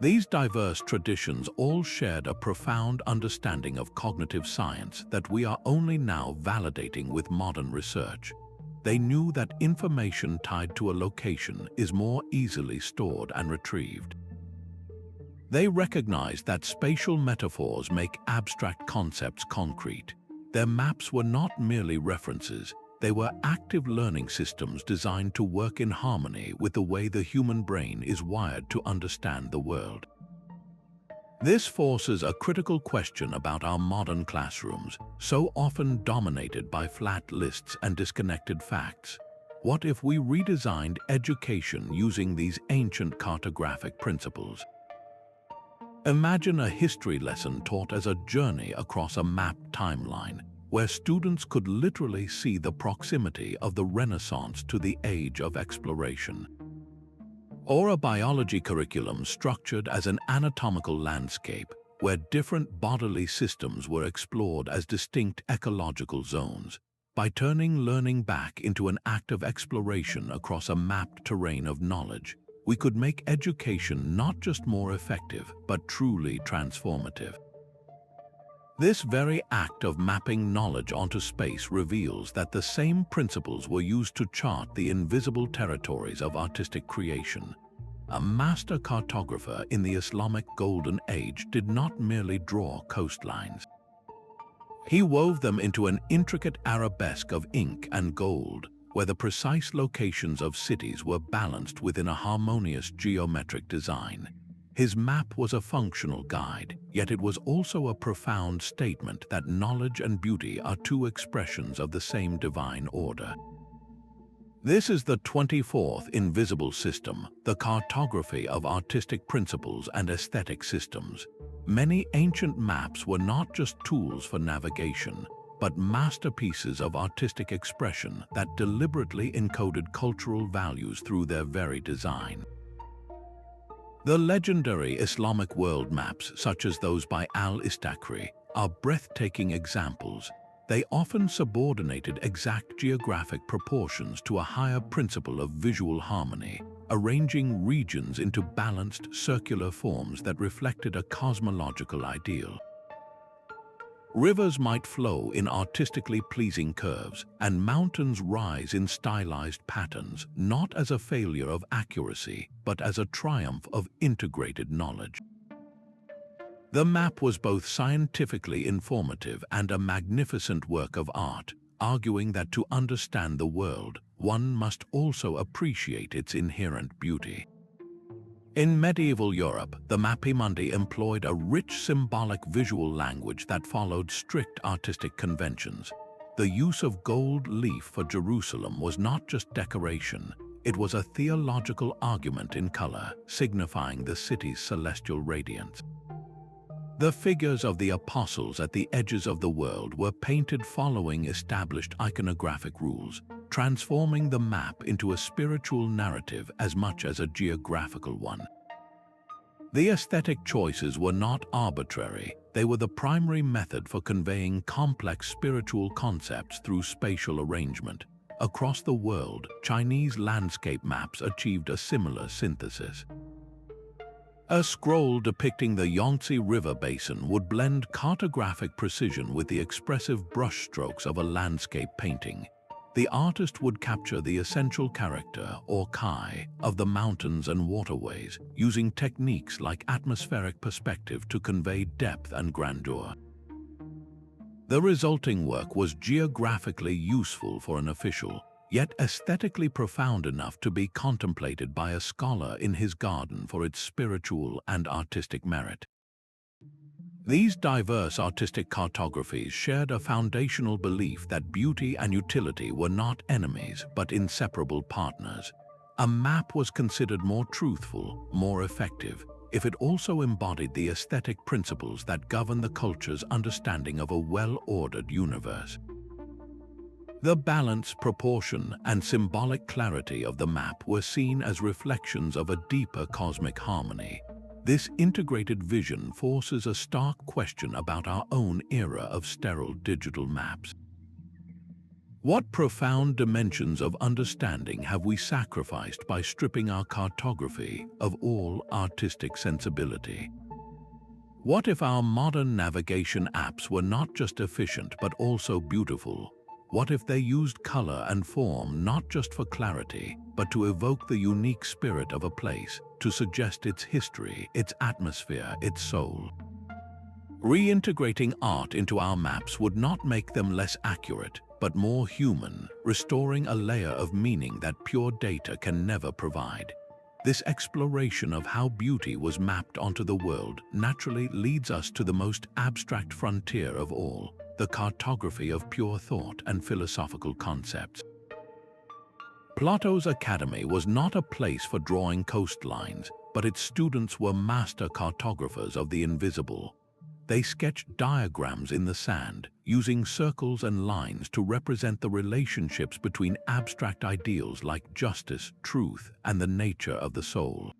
These diverse traditions all shared a profound understanding of cognitive science that we are only now validating with modern research. They knew that information tied to a location is more easily stored and retrieved. They recognized that spatial metaphors make abstract concepts concrete. Their maps were not merely references, they were active learning systems designed to work in harmony with the way the human brain is wired to understand the world. This forces a critical question about our modern classrooms, so often dominated by flat lists and disconnected facts. What if we redesigned education using these ancient cartographic principles? Imagine a history lesson taught as a journey across a mapped timeline, where students could literally see the proximity of the Renaissance to the age of exploration. Or a biology curriculum structured as an anatomical landscape, where different bodily systems were explored as distinct ecological zones. By turning learning back into an act of exploration across a mapped terrain of knowledge, we could make education not just more effective, but truly transformative. This very act of mapping knowledge onto space reveals that the same principles were used to chart the invisible territories of artistic creation. A master cartographer in the Islamic Golden Age did not merely draw coastlines. He wove them into an intricate arabesque of ink and gold, where the precise locations of cities were balanced within a harmonious geometric design. His map was a functional guide, yet it was also a profound statement that knowledge and beauty are two expressions of the same divine order. This is the 24th invisible system, the cartography of artistic principles and aesthetic systems. Many ancient maps were not just tools for navigation, but masterpieces of artistic expression that deliberately encoded cultural values through their very design. The legendary Islamic world maps, such as those by al-Istakri, are breathtaking examples. They often subordinated exact geographic proportions to a higher principle of visual harmony, arranging regions into balanced circular forms that reflected a cosmological ideal. Rivers might flow in artistically pleasing curves, and mountains rise in stylized patterns, not as a failure of accuracy, but as a triumph of integrated knowledge. The map was both scientifically informative and a magnificent work of art, arguing that to understand the world, one must also appreciate its inherent beauty. In medieval Europe, the mappaemundi employed a rich symbolic visual language that followed strict artistic conventions. The use of gold leaf for Jerusalem was not just decoration, it was a theological argument in color, signifying the city's celestial radiance. The figures of the apostles at the edges of the world were painted following established iconographic rules, transforming the map into a spiritual narrative as much as a geographical one. The aesthetic choices were not arbitrary, they were the primary method for conveying complex spiritual concepts through spatial arrangement. Across the world, Chinese landscape maps achieved a similar synthesis. A scroll depicting the Yangtze River basin would blend cartographic precision with the expressive brushstrokes of a landscape painting. The artist would capture the essential character, or kai, of the mountains and waterways, using techniques like atmospheric perspective to convey depth and grandeur. The resulting work was geographically useful for an official, yet aesthetically profound enough to be contemplated by a scholar in his garden for its spiritual and artistic merit. These diverse artistic cartographies shared a foundational belief that beauty and utility were not enemies but inseparable partners. A map was considered more truthful, more effective, if it also embodied the aesthetic principles that govern the culture's understanding of a well-ordered universe. The balance, proportion, and symbolic clarity of the map were seen as reflections of a deeper cosmic harmony. This integrated vision forces a stark question about our own era of sterile digital maps. What profound dimensions of understanding have we sacrificed by stripping our cartography of all artistic sensibility? What if our modern navigation apps were not just efficient but also beautiful? What if they used color and form not just for clarity, but to evoke the unique spirit of a place, to suggest its history, its atmosphere, its soul? Reintegrating art into our maps would not make them less accurate, but more human, restoring a layer of meaning that pure data can never provide. This exploration of how beauty was mapped onto the world naturally leads us to the most abstract frontier of all, the cartography of pure thought and philosophical concepts. Plato's academy was not a place for drawing coastlines, but its students were master cartographers of the invisible. They sketched diagrams in the sand, using circles and lines to represent the relationships between abstract ideals like justice, truth, and the nature of the soul.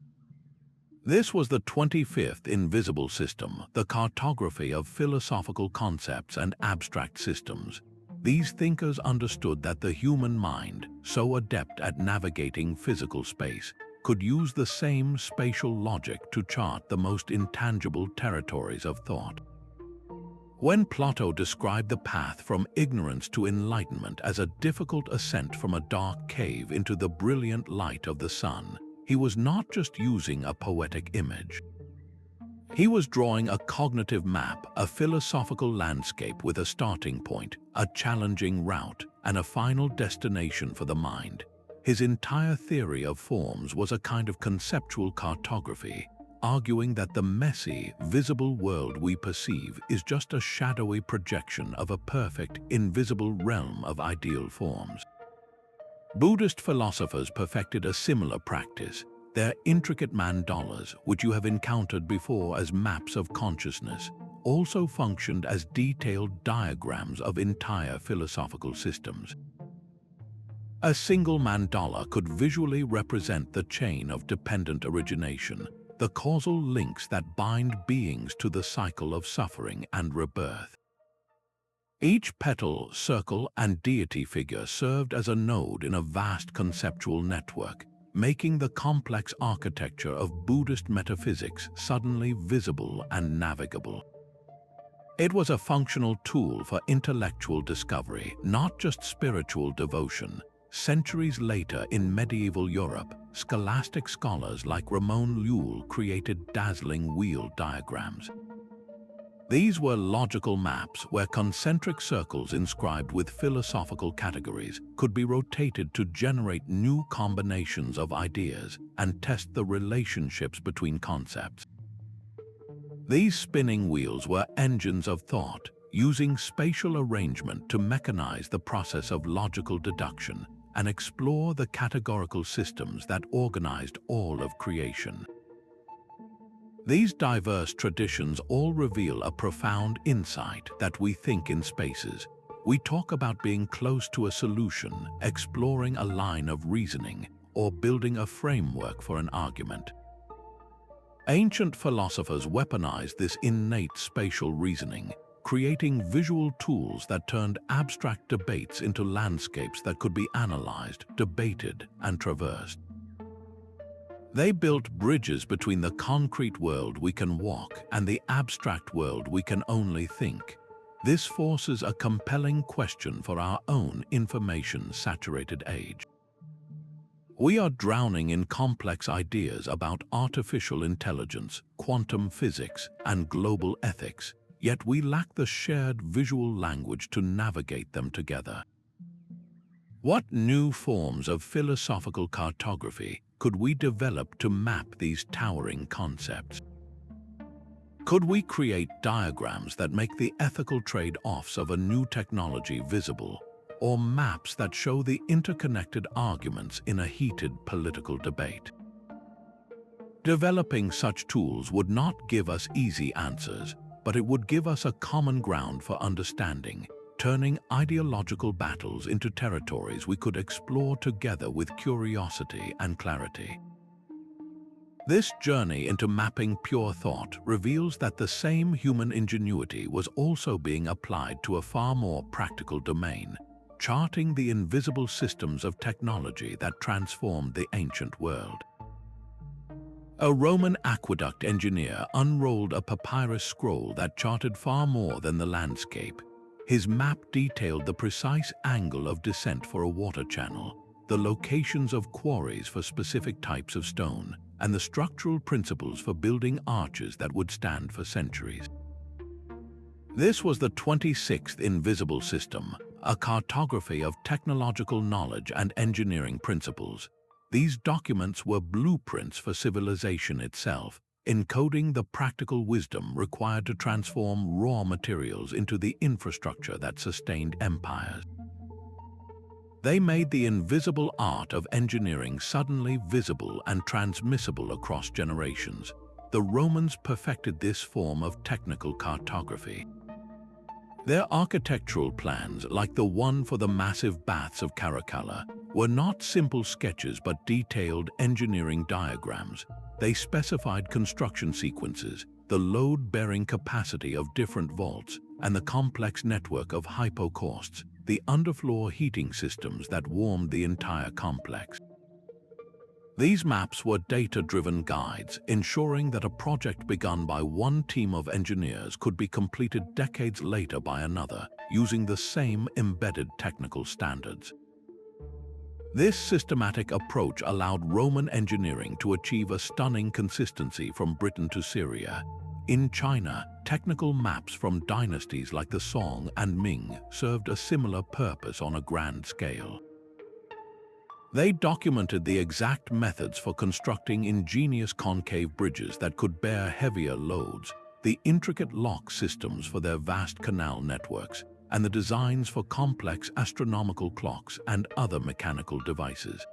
This was the 25th invisible system, the cartography of philosophical concepts and abstract systems. These thinkers understood that the human mind, so adept at navigating physical space, could use the same spatial logic to chart the most intangible territories of thought. When Plato described the path from ignorance to enlightenment as a difficult ascent from a dark cave into the brilliant light of the sun, he was not just using a poetic image. He was drawing a cognitive map, a philosophical landscape with a starting point, a challenging route, and a final destination for the mind. His entire theory of forms was a kind of conceptual cartography, arguing that the messy, visible world we perceive is just a shadowy projection of a perfect, invisible realm of ideal forms. Buddhist philosophers perfected a similar practice. Their intricate mandalas, which you have encountered before as maps of consciousness, also functioned as detailed diagrams of entire philosophical systems. A single mandala could visually represent the chain of dependent origination, the causal links that bind beings to the cycle of suffering and rebirth. Each petal, circle, and deity figure served as a node in a vast conceptual network, making the complex architecture of Buddhist metaphysics suddenly visible and navigable. It was a functional tool for intellectual discovery, not just spiritual devotion. Centuries later in medieval Europe, scholastic scholars like Ramon Llull created dazzling wheel diagrams. These were logical maps where concentric circles inscribed with philosophical categories could be rotated to generate new combinations of ideas and test the relationships between concepts. These spinning wheels were engines of thought, using spatial arrangement to mechanize the process of logical deduction and explore the categorical systems that organized all of creation. These diverse traditions all reveal a profound insight that we think in spaces. We talk about being close to a solution, exploring a line of reasoning, or building a framework for an argument. Ancient philosophers weaponized this innate spatial reasoning, creating visual tools that turned abstract debates into landscapes that could be analyzed, debated, and traversed. They built bridges between the concrete world we can walk and the abstract world we can only think. This forces a compelling question for our own information-saturated age. We are drowning in complex ideas about artificial intelligence, quantum physics, and global ethics, yet we lack the shared visual language to navigate them together. What new forms of philosophical cartography could we develop to map these towering concepts? Could we create diagrams that make the ethical trade-offs of a new technology visible, or maps that show the interconnected arguments in a heated political debate? Developing such tools would not give us easy answers, but it would give us a common ground for understanding, turning ideological battles into territories we could explore together with curiosity and clarity. This journey into mapping pure thought reveals that the same human ingenuity was also being applied to a far more practical domain, charting the invisible systems of technology that transformed the ancient world. A Roman aqueduct engineer unrolled a papyrus scroll that charted far more than the landscape. His map detailed the precise angle of descent for a water channel, the locations of quarries for specific types of stone, and the structural principles for building arches that would stand for centuries. This was the 26th Invisible System, a cartography of technological knowledge and engineering principles. These documents were blueprints for civilization itself, encoding the practical wisdom required to transform raw materials into the infrastructure that sustained empires. They made the invisible art of engineering suddenly visible and transmissible across generations. The Romans perfected this form of technical cartography. Their architectural plans, like the one for the massive baths of Caracalla, were not simple sketches but detailed engineering diagrams. They specified construction sequences, the load-bearing capacity of different vaults, and the complex network of hypocausts, the underfloor heating systems that warmed the entire complex. These maps were data-driven guides, ensuring that a project begun by one team of engineers could be completed decades later by another, using the same embedded technical standards. This systematic approach allowed Roman engineering to achieve a stunning consistency from Britain to Syria. In China, technical maps from dynasties like the Song and Ming served a similar purpose on a grand scale. They documented the exact methods for constructing ingenious concave bridges that could bear heavier loads, the intricate lock systems for their vast canal networks, and the designs for complex astronomical clocks and other mechanical devices.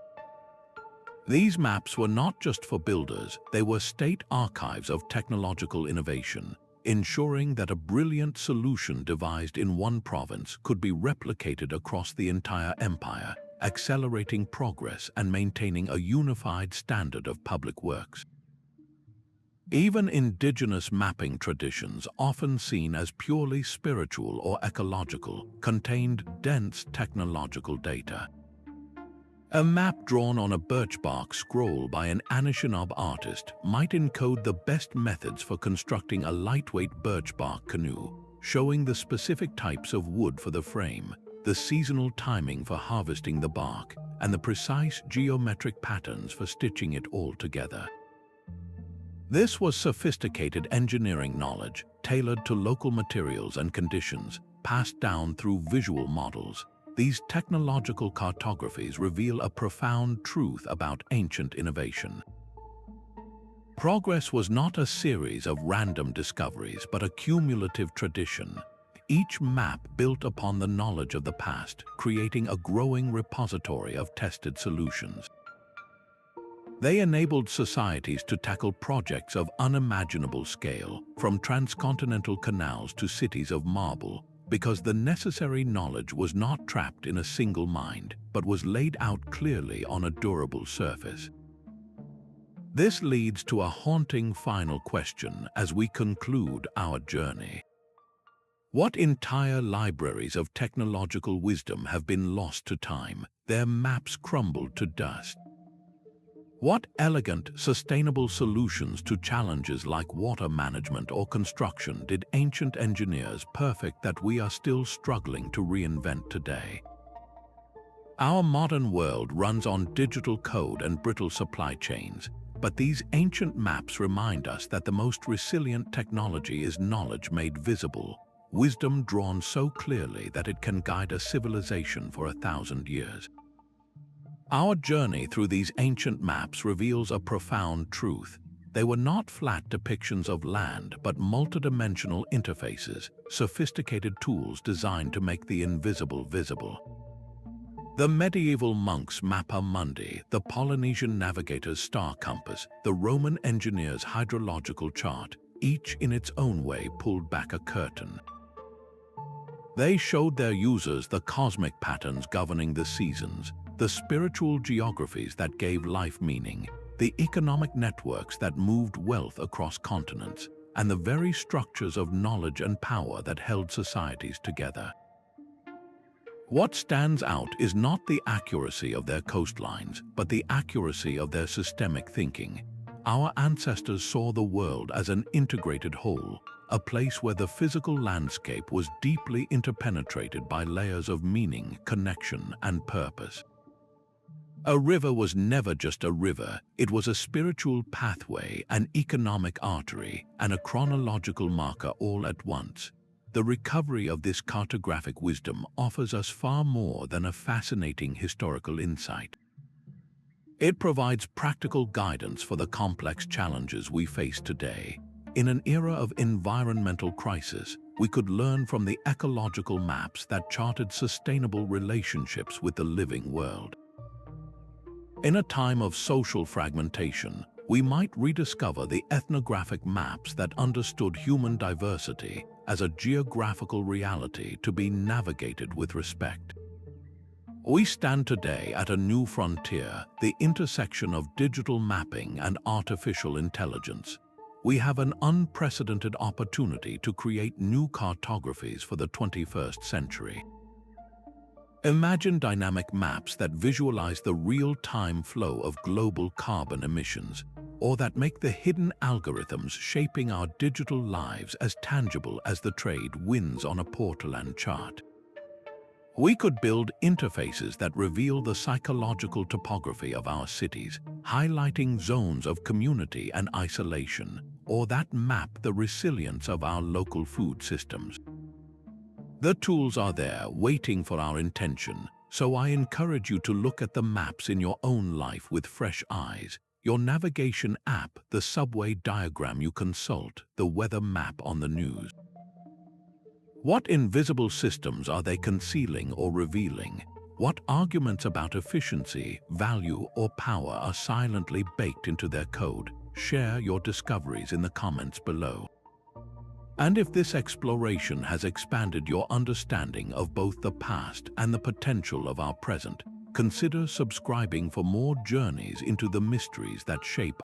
These maps were not just for builders, they were state archives of technological innovation, ensuring that a brilliant solution devised in one province could be replicated across the entire empire, accelerating progress and maintaining a unified standard of public works. Even indigenous mapping traditions, often seen as purely spiritual or ecological, contained dense technological data. A map drawn on a birchbark scroll by an Anishinaabe artist might encode the best methods for constructing a lightweight birchbark canoe, showing the specific types of wood for the frame, the seasonal timing for harvesting the bark, and the precise geometric patterns for stitching it all together. This was sophisticated engineering knowledge, tailored to local materials and conditions, passed down through visual models. These technological cartographies reveal a profound truth about ancient innovation. Progress was not a series of random discoveries, but a cumulative tradition. Each map built upon the knowledge of the past, creating a growing repository of tested solutions. They enabled societies to tackle projects of unimaginable scale, from transcontinental canals to cities of marble, because the necessary knowledge was not trapped in a single mind, but was laid out clearly on a durable surface. This leads to a haunting final question as we conclude our journey. What entire libraries of technological wisdom have been lost to time, their maps crumbled to dust? What elegant, sustainable solutions to challenges like water management or construction did ancient engineers perfect that we are still struggling to reinvent today? Our modern world runs on digital code and brittle supply chains, but these ancient maps remind us that the most resilient technology is knowledge made visible, wisdom drawn so clearly that it can guide a civilization for 1,000 years. Our journey through these ancient maps reveals a profound truth. They were not flat depictions of land, but multidimensional interfaces, sophisticated tools designed to make the invisible visible. The medieval monk's mappaemundi, the Polynesian navigator's star compass, the Roman engineer's hydrological chart, each in its own way pulled back a curtain. They showed their users the cosmic patterns governing the seasons, the spiritual geographies that gave life meaning, the economic networks that moved wealth across continents, and the very structures of knowledge and power that held societies together. What stands out is not the accuracy of their coastlines, but the accuracy of their systemic thinking. Our ancestors saw the world as an integrated whole, a place where the physical landscape was deeply interpenetrated by layers of meaning, connection, and purpose. A river was never just a river, it was a spiritual pathway, an economic artery, and a chronological marker all at once. The recovery of this cartographic wisdom offers us far more than a fascinating historical insight. It provides practical guidance for the complex challenges we face today. In an era of environmental crisis, we could learn from the ecological maps that charted sustainable relationships with the living world. In a time of social fragmentation, we might rediscover the ethnographic maps that understood human diversity as a geographical reality to be navigated with respect. We stand today at a new frontier, the intersection of digital mapping and artificial intelligence. We have an unprecedented opportunity to create new cartographies for the 21st century. Imagine dynamic maps that visualize the real-time flow of global carbon emissions, or that make the hidden algorithms shaping our digital lives as tangible as the trade winds on a portolan chart. We could build interfaces that reveal the psychological topography of our cities, highlighting zones of community and isolation, or that map the resilience of our local food systems. The tools are there waiting for our intention, so I encourage you to look at the maps in your own life with fresh eyes. Your navigation app, the subway diagram you consult, the weather map on the news. What invisible systems are they concealing or revealing? What arguments about efficiency, value, or power are silently baked into their code? Share your discoveries in the comments below. And if this exploration has expanded your understanding of both the past and the potential of our present, consider subscribing for more journeys into the mysteries that shape